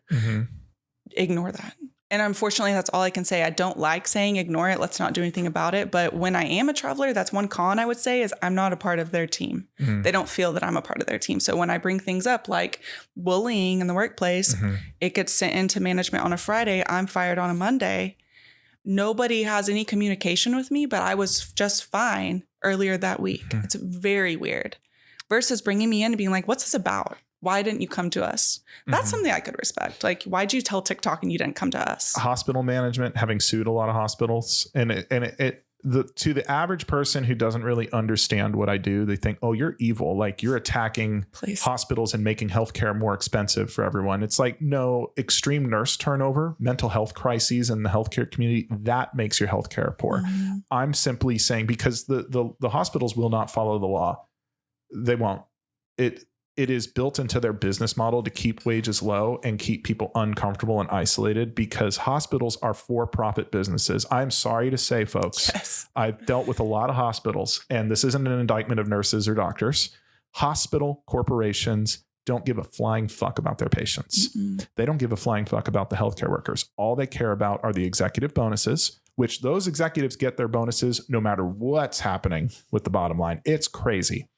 Ignore that. And unfortunately, that's all I can say. I don't like saying ignore it. Let's not do anything about it. But when I am a traveler, that's one con I would say is I'm not a part of their team. They don't feel that I'm a part of their team. So when I bring things up like bullying in the workplace, it gets sent into management on a Friday. I'm fired on a Monday. Nobody has any communication with me, but I was just fine earlier that week. It's very weird. Versus bringing me in and being like, what's this about? Why didn't you come to us? That's something I could respect. Like, why'd you tell TikTok and you didn't come to us? Hospital management, having sued a lot of hospitals, to the average person who doesn't really understand what I do, they think, oh, you're evil. Like you're attacking hospitals and making healthcare more expensive for everyone. It's like, no, extreme nurse turnover, mental health crises in the healthcare community, that makes your healthcare poor. I'm simply saying because the hospitals will not follow the law. They won't. It is built into their business model to keep wages low and keep people uncomfortable and isolated because hospitals are for-profit businesses. I'm sorry to say, folks, I've dealt with a lot of hospitals, and this isn't an indictment of nurses or doctors. Hospital corporations don't give a flying fuck about their patients. They don't give a flying fuck about the healthcare workers. All they care about are the executive bonuses, which those executives get their bonuses no matter what's happening with the bottom line. It's crazy.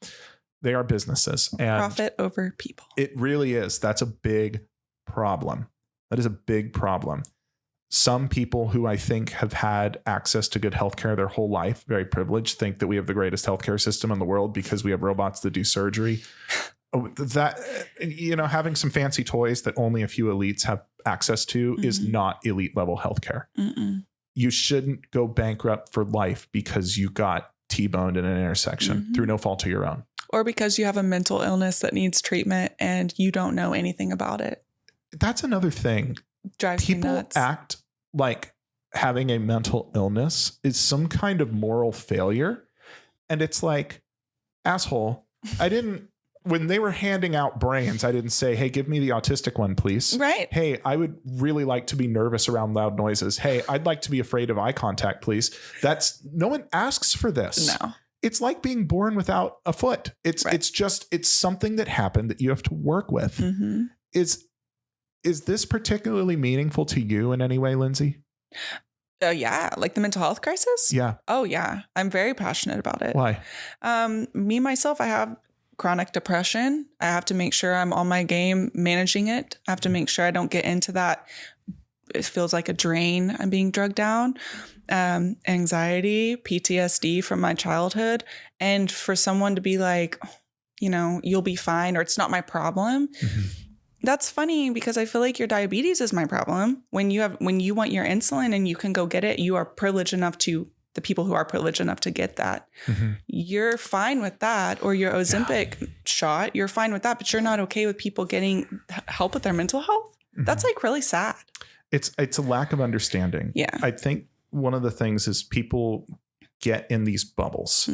They are businesses and profit over people. It really is. That's a big problem. That is a big problem. Some people who I think have had access to good healthcare their whole life, very privileged, think that we have the greatest healthcare system in the world because we have robots that do surgery. That, having some fancy toys that only a few elites have access to is not elite level healthcare. You shouldn't go bankrupt for life because you got T-boned in an intersection through no fault of your own. Or because you have a mental illness that needs treatment and you don't know anything about it. That's another thing. Drives me nuts. People act like having a mental illness is some kind of moral failure. And it's like, asshole, when they were handing out brains, I didn't say, hey, give me the autistic one, please. Right. Hey, I would really like to be nervous around loud noises. Hey, I'd like to be afraid of eye contact, please. No one asks for this. No. It's like being born without a foot. It's something that happened that you have to work with. Is this particularly meaningful to you in any way, Lindsey? Oh yeah. Like the mental health crisis? Yeah. Oh yeah. I'm very passionate about it. Why? Me, myself, I have chronic depression. I have to make sure I'm on my game managing it. I have to make sure I don't get into that. It feels like a drain. I'm being drugged down. Anxiety, PTSD from my childhood. And for someone to be like, you'll be fine, or it's not my problem. That's funny because I feel like your diabetes is my problem. When you want your insulin and you can go get it, you are privileged enough the people who are privileged enough to get that. You're fine with that, or your Ozempic shot, you're fine with that, but you're not okay with people getting help with their mental health. That's like really sad. It's a lack of understanding. Yeah. I think one of the things is people get in these bubbles,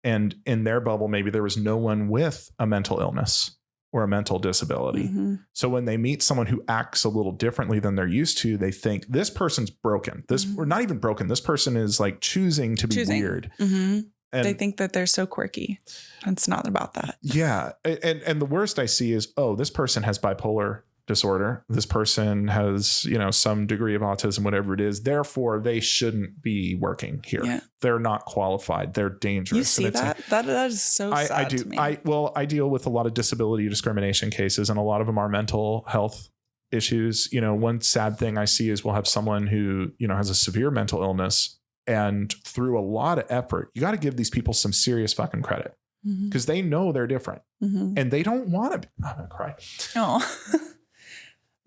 and in their bubble, maybe there was no one with a mental illness or a mental disability. So when they meet someone who acts a little differently than they're used to, they think this person's broken. Or not even broken. This person is like choosing to be weird. And they think that they're so quirky. It's not about that. Yeah. And the worst I see is, this person has bipolar disorder. This person has, some degree of autism, whatever it is. Therefore, they shouldn't be working here. Yeah. They're not qualified. They're dangerous. You see that? That is so sad. I do. To me. I deal with a lot of disability discrimination cases, and a lot of them are mental health issues. One sad thing I see is we'll have someone who, has a severe mental illness, and through a lot of effort, you got to give these people some serious fucking credit because they know they're different and they don't want to be. I'm going to cry. Oh.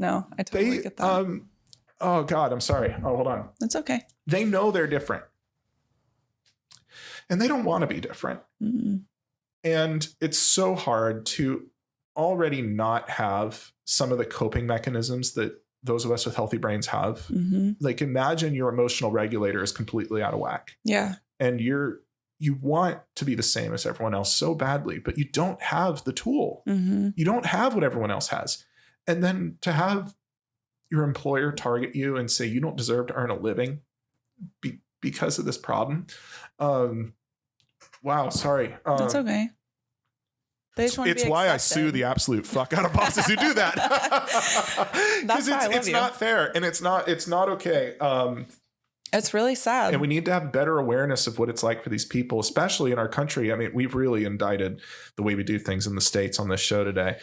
No, I totally get that. Oh God, I'm sorry. Oh, hold on. It's okay. They know they're different and they don't want to be different. And it's so hard to already not have some of the coping mechanisms that those of us with healthy brains have. Like imagine your emotional regulator is completely out of whack. Yeah. And you're you want to be the same as everyone else so badly, but you don't have the tool. You don't have what everyone else has. And then to have your employer target you and say you don't deserve to earn a living because of this problem. Wow, sorry. That's okay. It's why I sue the absolute fuck out of bosses who do that. Because it's not fair, and it's not okay. It's really sad. And we need to have better awareness of what it's like for these people, especially in our country. I mean, we've really indicted the way we do things in the States on this show today.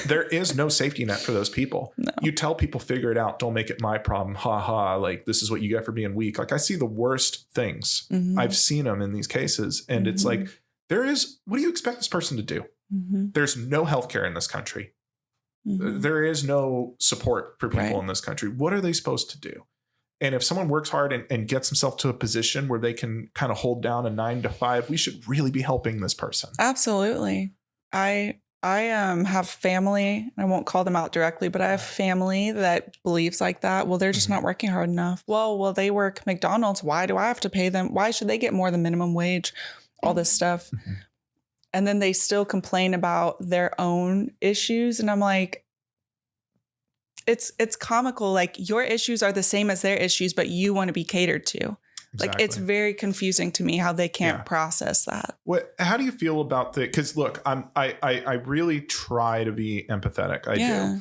There is no safety net for those people. No. You tell people, figure it out. Don't make it my problem. Ha ha. Like, this is what you get for being weak. Like, I see the worst things. I've seen them in these cases. And it's like, what do you expect this person to do? There's no healthcare in this country. There is no support for people in this country. What are they supposed to do? And if someone works hard and gets himself to a position where they can kind of hold down a 9 to 5, we should really be helping this person. Absolutely. I have family. I won't call them out directly, but I have family that believes like that. Well, they're just not working hard enough. Well, they work McDonald's. Why do I have to pay them? Why should they get more than minimum wage? All this stuff. And then they still complain about their own issues. And I'm like, it's comical. Like, your issues are the same as their issues, but you want to be catered to. Exactly. Like, it's very confusing to me how they can't process that. How do you feel about because look, I really try to be empathetic. I do.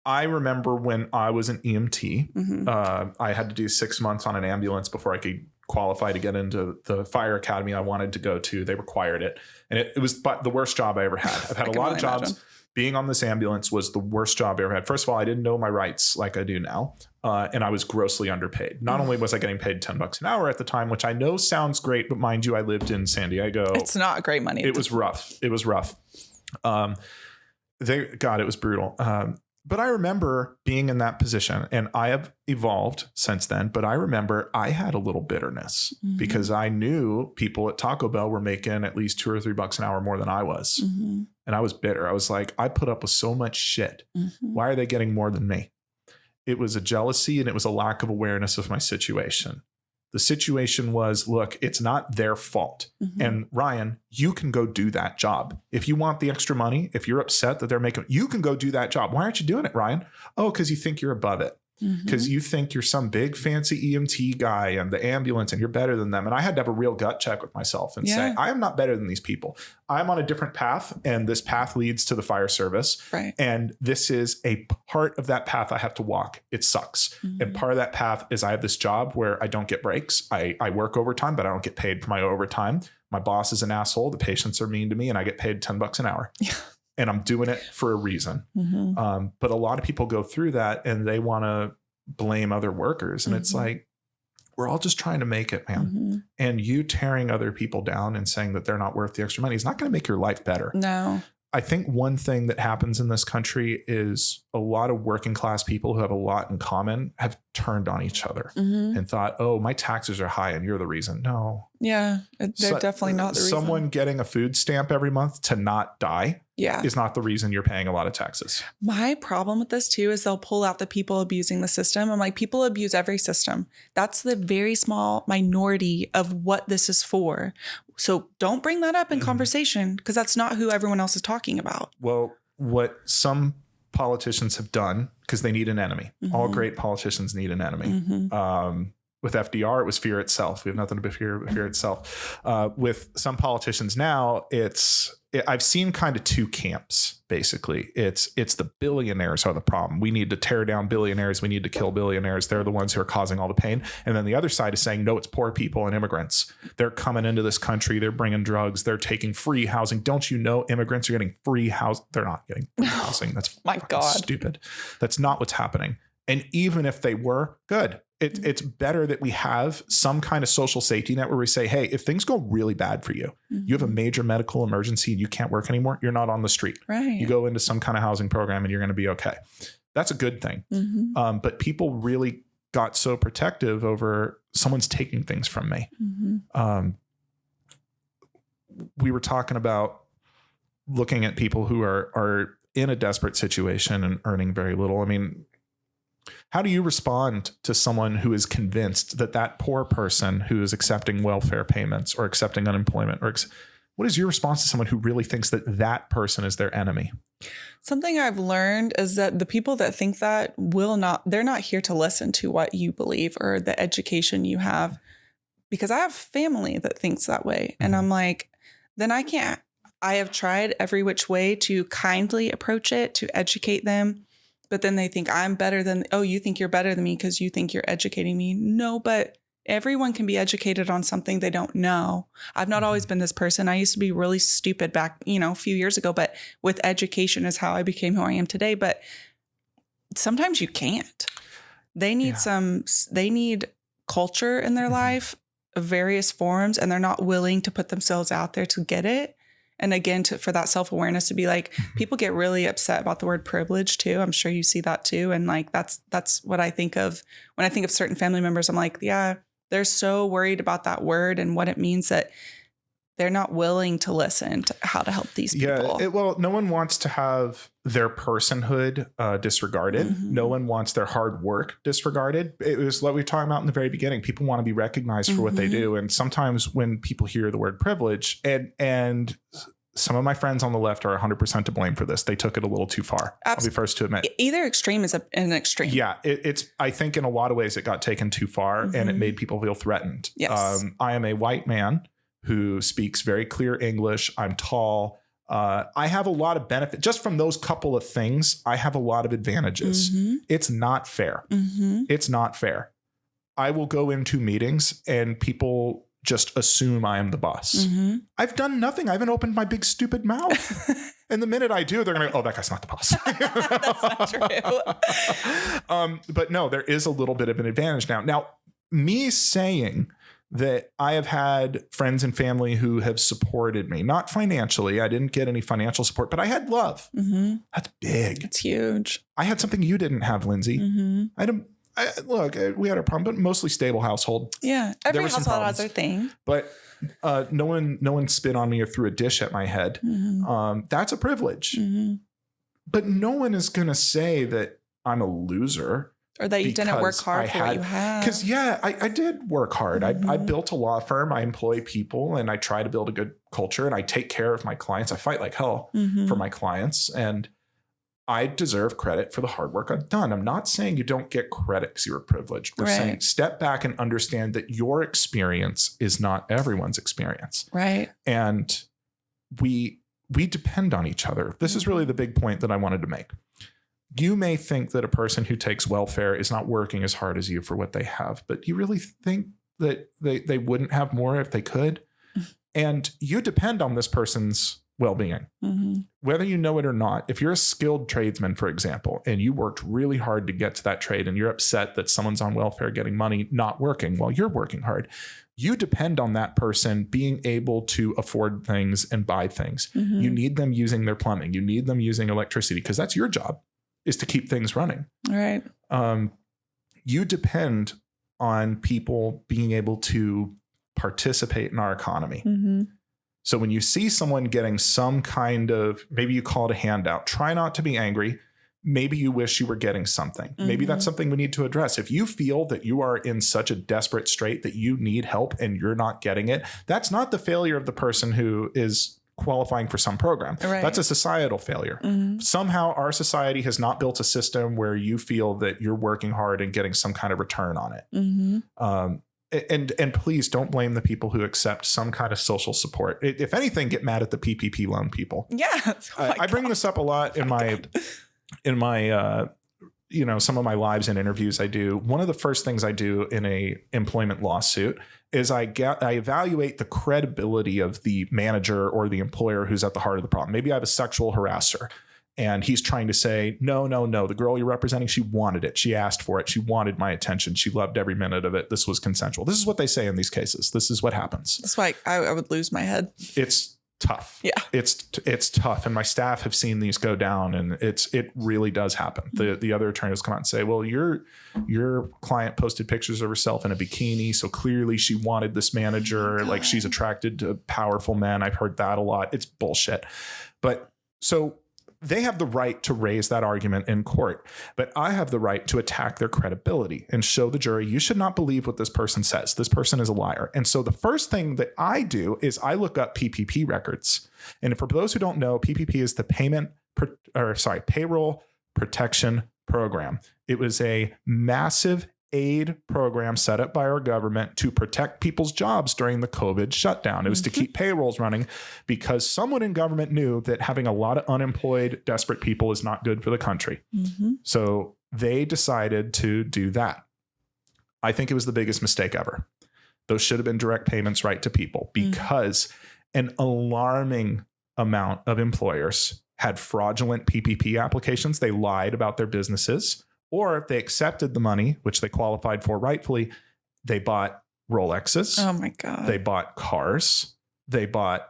I remember when I was an EMT, I had to do 6 months on an ambulance before I could qualify to get into the fire academy I wanted to go to. They required it. And it was the worst job I ever had. I've had a lot of jobs. Imagine. Being on this ambulance was the worst job I ever had. First of all, I didn't know my rights like I do now. And I was grossly underpaid. Not only was I getting paid $10 an hour at the time, which I know sounds great, but mind you, I lived in San Diego. It's not great money. It was rough. It was rough. God, it was brutal. But I remember being in that position, and I have evolved since then. But I remember I had a little bitterness because I knew people at Taco Bell were making at least $2 or $3 an hour more than I was. And I was bitter. I was like, I put up with so much shit. Why are they getting more than me? It was a jealousy, and it was a lack of awareness of my situation. The situation was, look, it's not their fault. And Ryan, you can go do that job. If you want the extra money, if you're upset that they're making, you can go do that job. Why aren't you doing it, Ryan? Oh, because you think you're above it. Because you think you're some big fancy EMT guy and the ambulance and you're better than them. And I had to have a real gut check with myself and say, I am not better than these people. I'm on a different path, and this path leads to the fire service. Right. And this is a part of that path I have to walk. It sucks. And part of that path is I have this job where I don't get breaks. I work overtime, but I don't get paid for my overtime. My boss is an asshole. The patients are mean to me, and I get paid $10 an hour. Yeah. And I'm doing it for a reason. But a lot of people go through that and they want to blame other workers. And it's like, we're all just trying to make it, man. And you tearing other people down and saying that they're not worth the extra money is not going to make your life better. No. I think one thing that happens in this country is a lot of working class people who have a lot in common have turned on each other and thought, oh, my taxes are high and you're the reason. No. Yeah, they're definitely not the reason. Someone getting a food stamp every month to not die is not the reason you're paying a lot of taxes. My problem with this too is they'll pull out the people abusing the system. I'm like, people abuse every system. That's the very small minority of what this is for. So don't bring that up in conversation, because that's not who everyone else is talking about. Well, what some politicians have done, because they need an enemy. All great politicians need an enemy. With FDR, it was fear itself. We have nothing but fear itself. With some politicians now, I've seen kind of two camps. Basically, it's the billionaires are the problem. We need to tear down billionaires. We need to kill billionaires. They're the ones who are causing all the pain. And then the other side is saying, no, it's poor people and immigrants. They're coming into this country. They're bringing drugs. They're taking free housing. Don't you know immigrants are getting free housing? They're not getting free housing. That's stupid. That's not what's happening. And even if they were, good. It's better that we have some kind of social safety net where we say, hey, if things go really bad for you, you have a major medical emergency and you can't work anymore, you're not on the street. Right. You go into some kind of housing program and you're going to be okay. That's a good thing. But people really got so protective over someone's taking things from me. We were talking about looking at people who are in a desperate situation and earning very little. I mean, How do you respond to someone who is convinced that that poor person who is accepting welfare payments or accepting unemployment, what is your response to someone who really thinks that that person is their enemy? Something I've learned is that the people that think that they're not here to listen to what you believe or the education you have, because I have family that thinks that way. And I'm like, then I can't. I have tried every which way to kindly approach it, to educate them. But then they think I'm better than, oh, you think you're better than me because you think you're educating me. No, but everyone can be educated on something they don't know. I've not always been this person. I used to be really stupid back, a few years ago, but with education is how I became who I am today. But sometimes you can't. They need they need culture in their life of various forms, and they're not willing to put themselves out there to get it. And again, for that self-awareness to be like, people get really upset about the word privilege too. I'm sure you see that too. And like, that's what I think of when I think of certain family members. I'm like, yeah, they're so worried about that word and what it means that they're not willing to listen to how to help these people. Yeah. Well, no one wants to have their personhood disregarded. No one wants their hard work disregarded. It was what we were talking about in the very beginning. People want to be recognized for what they do. And sometimes when people hear the word privilege, and some of my friends on the left are 100% to blame for this. They took it a little too far. Absolutely. I'll be first to admit. Either extreme is an extreme. Yeah. I think in a lot of ways it got taken too far and it made people feel threatened. Yes. I am a white man who speaks very clear English. I'm tall. I have a lot of benefit just from those couple of things. I have a lot of advantages. It's not fair. It's not fair. I will go into meetings and people just assume I am the boss. I've done nothing. I haven't opened my big stupid mouth. And the minute I do, they're going to go, oh, that guy's not the boss. That's not true. But no, there is a little bit of an advantage now. Now, me saying that I have had friends and family who have supported me, not financially. I didn't get any financial support, but I had love. That's big. It's huge. I had something you didn't have, Lindsay. Look, we had a problem, but mostly stable household. Yeah. Every household has their thing. But no one spit on me or threw a dish at my head. That's a privilege. But no one is going to say that I'm a loser. Or that you didn't work hard for what you had. Because, I did work hard. I built a law firm. I employ people and I try to build a good culture and I take care of my clients. I fight like hell for my clients. And I deserve credit for the hard work I've done. I'm not saying you don't get credit because you were privileged. We're saying step back and understand that your experience is not everyone's experience. Right. And we depend on each other. This is really the big point that I wanted to make. You may think that a person who takes welfare is not working as hard as you for what they have, but you really think that they wouldn't have more if they could? And you depend on this person's well-being, whether you know it or not. If you're a skilled tradesman, for example, and you worked really hard to get to that trade and you're upset that someone's on welfare getting money, not working while you're working hard, you depend on that person being able to afford things and buy things. You need them using their plumbing. You need them using electricity because that's your job, is to keep things running. Right. You depend on people being able to participate in our economy. So when you see someone getting some kind of, maybe you call it a handout, try not to be angry. Maybe you wish you were getting something. Maybe that's something we need to address. If you feel that you are in such a desperate strait that you need help and you're not getting it, that's not the failure of the person who is qualifying for some program. Right. That's a societal failure. Somehow our society has not built a system where you feel that you're working hard and getting some kind of return on it. And please don't blame the people who accept some kind of social support. If anything, get mad at the PPP loan people. Yeah. I bring this up a lot in my some of my lives and interviews I do. One of the first things I do in a employment lawsuit is I evaluate the credibility of the manager or the employer who's at the heart of the problem. Maybe I have a sexual harasser and he's trying to say, no, the girl you're representing, she wanted it. She asked for it. She wanted my attention. She loved every minute of it. This was consensual. This is what they say in these cases. This is what happens. That's why I would lose my head. It's tough. Yeah. It's tough. And my staff have seen these go down and it really does happen. The other attorneys come out and say, well, your client posted pictures of herself in a bikini. So clearly she wanted this manager. Like she's attracted to powerful men. I've heard that a lot. It's bullshit. But so they have the right to raise that argument in court, but I have the right to attack their credibility and show the jury, you should not believe what this person says. This person is a liar. And so the first thing that I do is I look up PPP records. And for those who don't know, PPP is the Payroll Protection Program. It was a massive aid program set up by our government to protect people's jobs during the COVID shutdown. It was to keep payrolls running because someone in government knew that having a lot of unemployed, desperate people is not good for the country. So they decided to do that. I think it was the biggest mistake ever. Those should have been direct payments right to people because an alarming amount of employers had fraudulent PPP applications. They lied about their businesses. Or if they accepted the money, which they qualified for rightfully, they bought Rolexes. Oh my God. They bought cars. They bought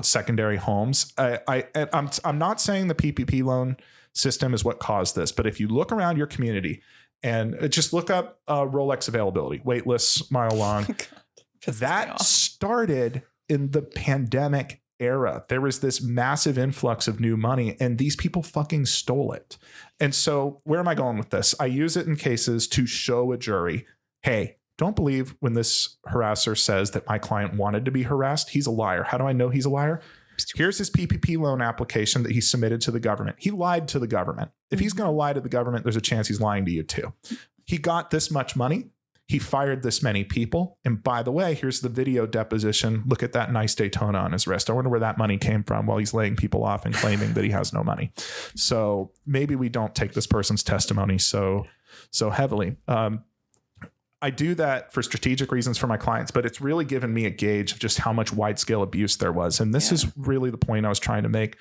secondary homes. I'm not saying the PPP loan system is what caused this, but if you look around your community and just look up Rolex availability, wait lists mile long, that started in the pandemic era. There was this massive influx of new money and these people fucking stole it. And so where am I going with this? I use it in cases to show a jury, hey, don't believe when this harasser says that my client wanted to be harassed. He's a liar. How do I know he's a liar? Here's his PPP loan application that he submitted to the government. He lied to the government. If he's going to lie to the government, there's a chance he's lying to you too. He got this much money. He fired this many people. And by the way, here's the video deposition. Look at that nice Daytona on his wrist. I wonder where that money came from while he's laying people off and claiming that he has no money. So maybe we don't take this person's testimony so heavily. I do that for strategic reasons for my clients, but it's really given me a gauge of just how much wide scale abuse there was. And this is really the point I was trying to make.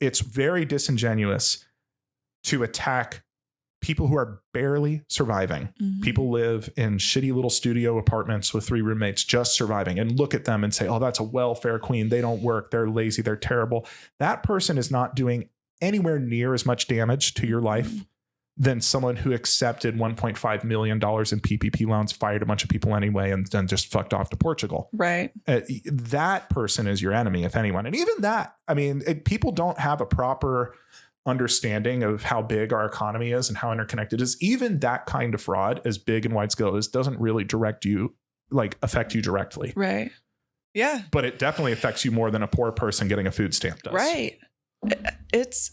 It's very disingenuous to attack people who are barely surviving. People live in shitty little studio apartments with 3 roommates just surviving and look at them and say, oh, that's a welfare queen. They don't work. They're lazy. They're terrible. That person is not doing anywhere near as much damage to your life than someone who accepted $1.5 million in PPP loans, fired a bunch of people anyway, and then just fucked off to Portugal. Right. That person is your enemy, if anyone. And even that, I mean, people don't have a proper understanding of how big our economy is and how interconnected it is. Even that kind of fraud, as big and wide scale as, doesn't really affect you directly. Right. Yeah. But it definitely affects you more than a poor person getting a food stamp does. Right. It's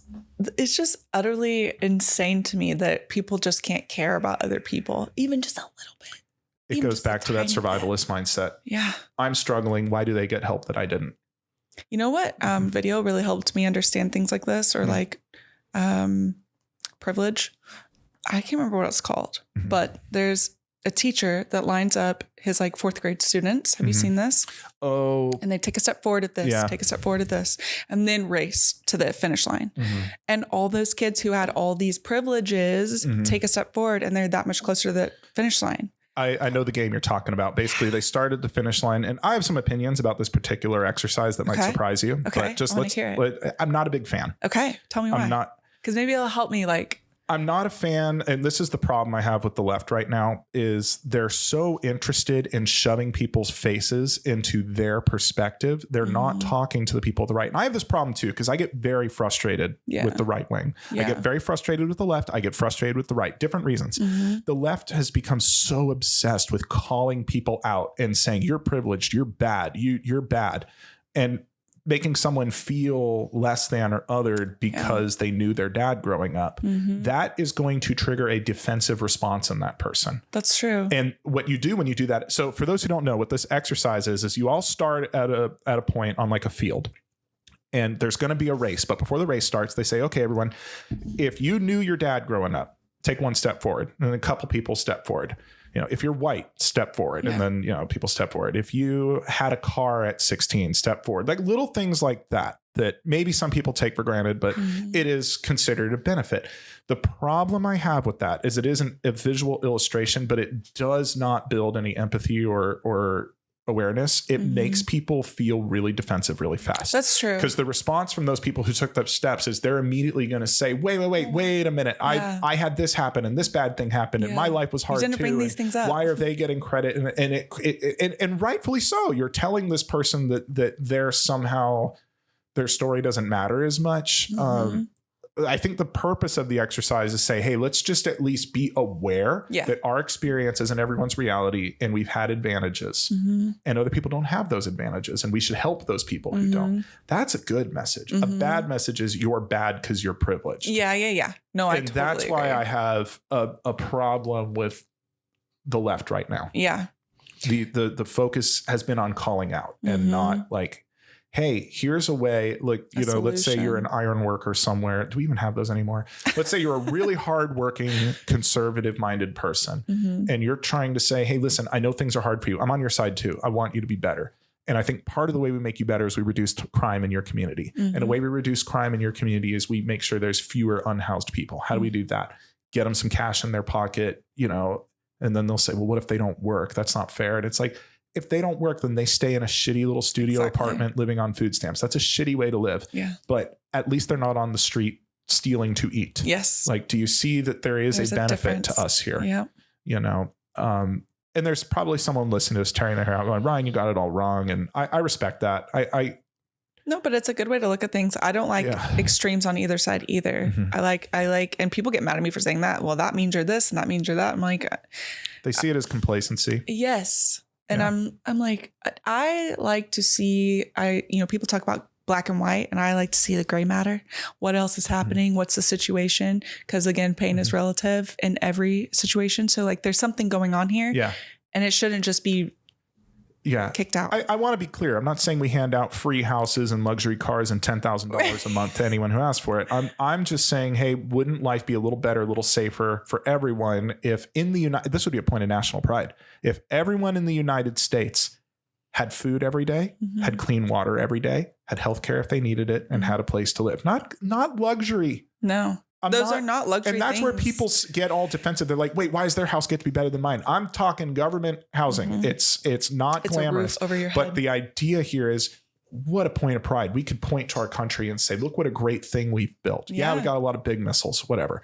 just utterly insane to me that people just can't care about other people, even just a little bit. It goes back to that survivalist mindset. Yeah. I'm struggling. Why do they get help that I didn't? You know what? Video really helped me understand things like this, or like privilege. I can't remember what it's called, but there's a teacher that lines up his like 4th grade students. Have you seen this? Oh. And they take a step forward at this, take a step forward at this, and then race to the finish line. And all those kids who had all these privileges take a step forward and they're that much closer to the finish line. I know the game you're talking about. Basically, they started the finish line, and I have some opinions about this particular exercise that might surprise you. Okay. But just I'm not a big fan. Okay. Tell me why. I'm not. Because maybe it'll help me I'm not a fan, and this is the problem I have with the left right now, is they're so interested in shoving people's faces into their perspective. They're not talking to the people of the right. And I have this problem too, because I get very frustrated with the right wing. I get very frustrated with the left. I get frustrated with the right. Different reasons. The left has become so obsessed with calling people out and saying, you're privileged, you're bad, you're bad. And making someone feel less than or othered because they knew their dad growing up, that is going to trigger a defensive response in that person. That's true. And what you do when you do that, so for those who don't know what this exercise is you all start at a point on like a field. And there's going to be a race. But before the race starts, they say, okay, everyone, if you knew your dad growing up, take one step forward. And then a couple people step forward. If you're white, step forward. And then, people step forward. If you had a car at 16, step forward. Like little things like that maybe some people take for granted, but it is considered a benefit. The problem I have with that is it isn't a visual illustration, but it does not build any empathy or awareness. It makes people feel really defensive really fast. That's true. Because the response from those people who took those steps is they're immediately going to say, wait a minute. I had this happen and this bad thing happened and my life was hard too. Bring these things up. Why are they getting credit? And rightfully so. You're telling this person that they're somehow, their story doesn't matter as much. I think the purpose of the exercise is say, hey, let's just at least be aware that our experience isn't everyone's reality and we've had advantages and other people don't have those advantages and we should help those people who don't. That's a good message. A bad message is you're bad because you're privileged. Yeah. No, I totally that's why agree. I have a problem with the left right now. Yeah. The focus has been on calling out and not like, hey, here's a way, like, you know, let's say you're an iron worker somewhere. Do we even have those anymore? Let's say you're a really hardworking, conservative minded person and you're trying to say, hey, listen, I know things are hard for you. I'm on your side too. I want you to be better. And I think part of the way we make you better is we reduce crime in your community. And the way we reduce crime in your community is we make sure there's fewer unhoused people. How do we do that? Get them some cash in their pocket, you know, and then they'll say, well, what if they don't work? That's not fair. And it's like, if they don't work, then they stay in a shitty little studio apartment living on food stamps. That's a shitty way to live. Yeah. But at least they're not on the street stealing to eat. Yes. Like, do you see that there's a benefit to us here? Yeah. You know, and there's probably someone listening to us tearing their hair out going, Ryan, you got it all wrong. And I respect that. No, but it's a good way to look at things. I don't like extremes on either side either. I like, and people get mad at me for saying that. Well, that means you're this and that means you're that. I'm like, they see it as complacency. Yes. And I'm like, I like to see, people talk about black and white and I like to see the gray matter. What else is happening? What's the situation? Because again, pain is relative in every situation. So like there's something going on here. Yeah. And it shouldn't just be kicked out. I want to be clear. I'm not saying we hand out free houses and luxury cars and $10,000 a month to anyone who asks for it. I'm just saying, hey, wouldn't life be a little better, a little safer for everyone if this would be a point of national pride. If everyone in the United States had food every day, had clean water every day, had healthcare if they needed it, and had a place to live. Not luxury. No. Those are not luxury and that's things. where people get all defensive. They're like, wait, why does their house get to be better than mine? I'm talking government housing. It's not glamorous. A roof over your head. But the idea here is, what a point of pride. We could point to our country and say, look what a great thing we've built. Yeah, we got a lot of big missiles, whatever.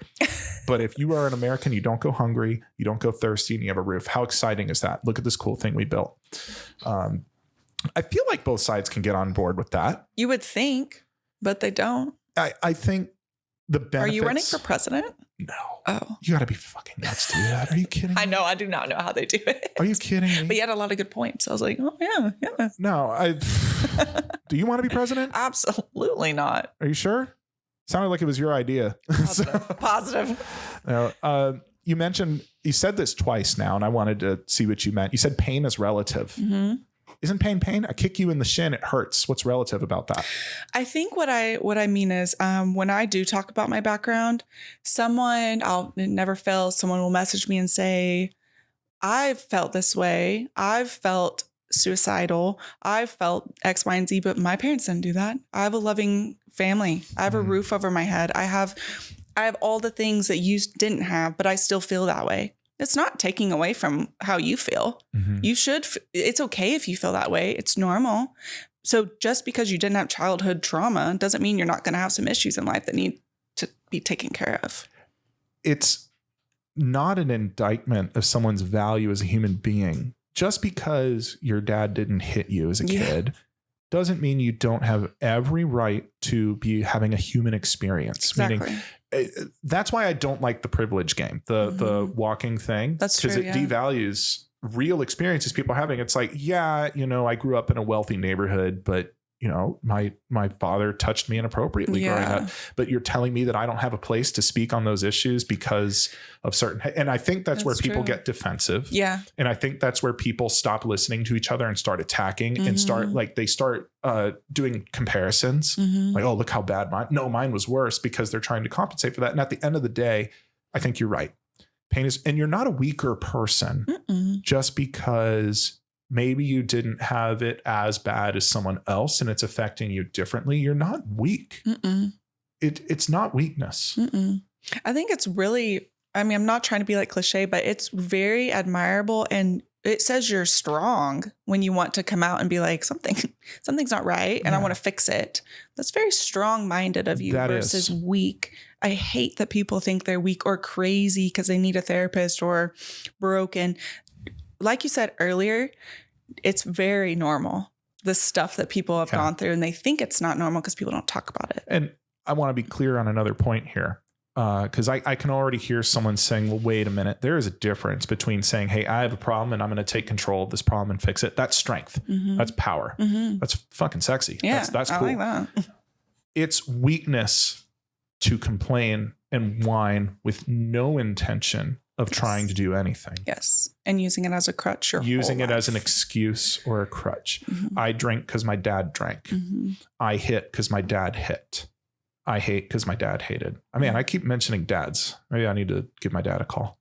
But if you are an American, you don't go hungry, you don't go thirsty, and you have a roof. How exciting is that? Look at this cool thing we built. I feel like both sides can get on board with that. You would think, but they don't. I think the benefits. Are you running for president? No. Oh. You got to be fucking nuts to do that. Are you kidding me? I know. I do not know how they do it. Are you kidding me? But you had a lot of good points. I was like, oh, yeah. No. Do you want to be president? Absolutely not. Are you sure? Sounded like it was your idea. Positive. No, you said this twice now, and I wanted to see what you meant. You said pain is relative. Isn't pain? I kick you in the shin, it hurts. What's relative about that? I think what I mean is when I do talk about my background, it never fails. Someone will message me and say, I've felt this way. I've felt suicidal. I've felt X, Y, and Z, but my parents didn't do that. I have a loving family. I have a roof over my head. I have all the things that you didn't have, but I still feel that way. It's not taking away from how you feel. You should. It's okay if you feel that way. It's normal. So just because you didn't have childhood trauma doesn't mean you're not going to have some issues in life that need to be taken care of. It's not an indictment of someone's value as a human being. Just because your dad didn't hit you as a kid doesn't mean you don't have every right to be having a human experience. Exactly. Meaning, that's why I don't like the privilege game, the walking thing. That's true. Because it devalues real experiences people are having. It's like, I grew up in a wealthy neighborhood, but my father touched me inappropriately growing up. But you're telling me that I don't have a place to speak on those issues because of certain. And I think that's where people get defensive. Yeah. And I think that's where people stop listening to each other and start attacking and start doing comparisons. Like, oh, look how bad mine was worse, because they're trying to compensate for that. And at the end of the day, I think you're right. Pain is, and you're not a weaker person just because maybe you didn't have it as bad as someone else and it's affecting you differently. You're not weak. It's not weakness. I think it's really, I'm not trying to be like cliche, but it's very admirable. And it says you're strong when you want to come out and be like, something's not right. And I want to fix it. That's very strong-minded of you versus weak. I hate that people think they're weak or crazy because they need a therapist or broken. Like you said earlier, it's very normal, the stuff that people have gone through, and they think it's not normal because people don't talk about it. And I want to be clear on another point here. Because I can already hear someone saying, well, wait a minute. There is a difference between saying, hey, I have a problem and I'm going to take control of this problem and fix it. That's strength. That's power. That's fucking sexy. Yeah, that's cool. I like that. It's weakness to complain and whine with no intention of trying to do anything. Yes. And using it as a crutch or using it as an excuse or a crutch. I drink because my dad drank. I hit because my dad hit. I hate because my dad hated. I mean, I keep mentioning dads. Maybe I need to give my dad a call.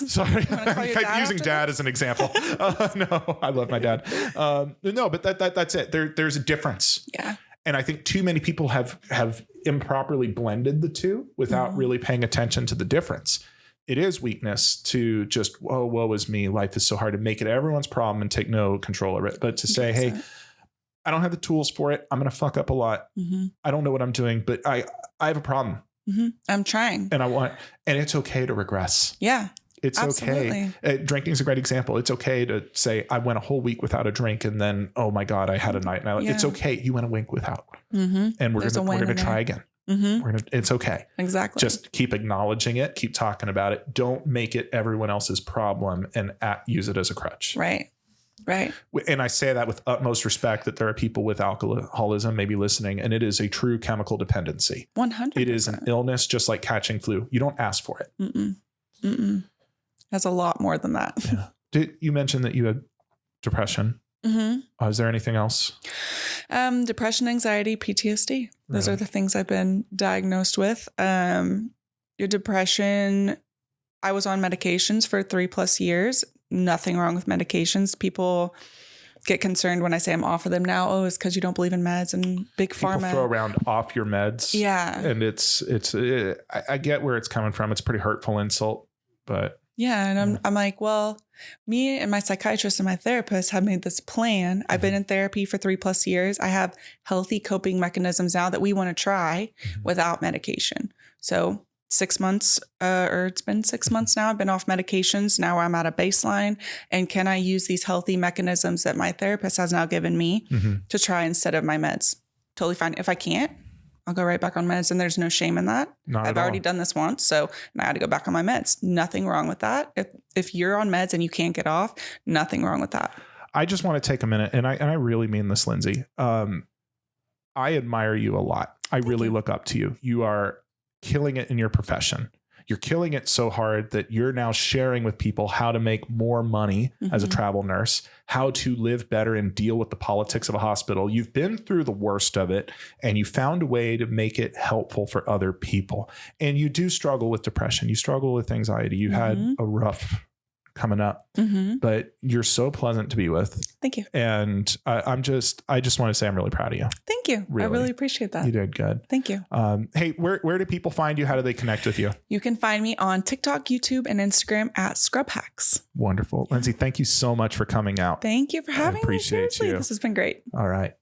Sorry, I keep using dad as an example. No, I love my dad. No, but that's it. There's a difference. Yeah. And I think too many people have improperly blended the two without really paying attention to the difference. It is weakness to just, woe is me. Life is so hard, to make it everyone's problem and take no control of it. But to say, hey, I don't have the tools for it. I'm going to fuck up a lot. I don't know what I'm doing, but I have a problem. I'm trying. And it's okay to regress. Yeah. It's absolutely okay. Drinking is a great example. It's okay to say, I went a whole week without a drink and then, oh my God, I had a night. And it's okay. You went a week without. And we're going to try again. It's okay. Exactly. Just keep acknowledging it. Keep talking about it. Don't make it everyone else's problem and use it as a crutch. Right. Right. And I say that with utmost respect that there are people with alcoholism maybe listening, and it is a true chemical dependency. 100%. It is an illness just like catching flu. You don't ask for it. Has a lot more than that. Yeah. You mentioned that you had depression. Is there anything else? Depression, anxiety, PTSD. Those are the things I've been diagnosed with. Your depression, I was on medications for 3+ years. Nothing wrong with medications. People get concerned when I say I'm off of them now. Oh, it's because you don't believe in meds and big pharma. People throw around off your meds. Yeah. And I get where it's coming from. It's a pretty hurtful insult, but. Yeah. And I'm like, well, me and my psychiatrist and my therapist have made this plan. I've been in therapy for 3+ years. I have healthy coping mechanisms now that we want to try without medication. So 6 months, or it's been 6 months now, I've been off medications. Now I'm at a baseline. And can I use these healthy mechanisms that my therapist has now given me to try instead of my meds? Totally fine. If I can't, I'll go right back on meds, and there's no shame in that. I've already done this once, and I had to go back on my meds. Nothing wrong with that. If you're on meds and you can't get off, nothing wrong with that. I just want to take a minute, and I really mean this, Lindsey. I admire you a lot. I really look up to you. You are killing it in your profession. You're killing it so hard that you're now sharing with people how to make more money as a travel nurse, how to live better and deal with the politics of a hospital. You've been through the worst of it, and you found a way to make it helpful for other people. And you do struggle with depression. You struggle with anxiety. You had a rough coming up, but you're so pleasant to be with. Thank you. And I just want to say I'm really proud of you. Thank you. Really. I really appreciate that. You did good. Thank you. Hey, where do people find you? How do they connect with you? You can find me on TikTok, YouTube, and Instagram at Scrub Hacks. Wonderful. Lindsey, thank you so much for coming out. Thank you for having me. Appreciate you. This has been great. All right.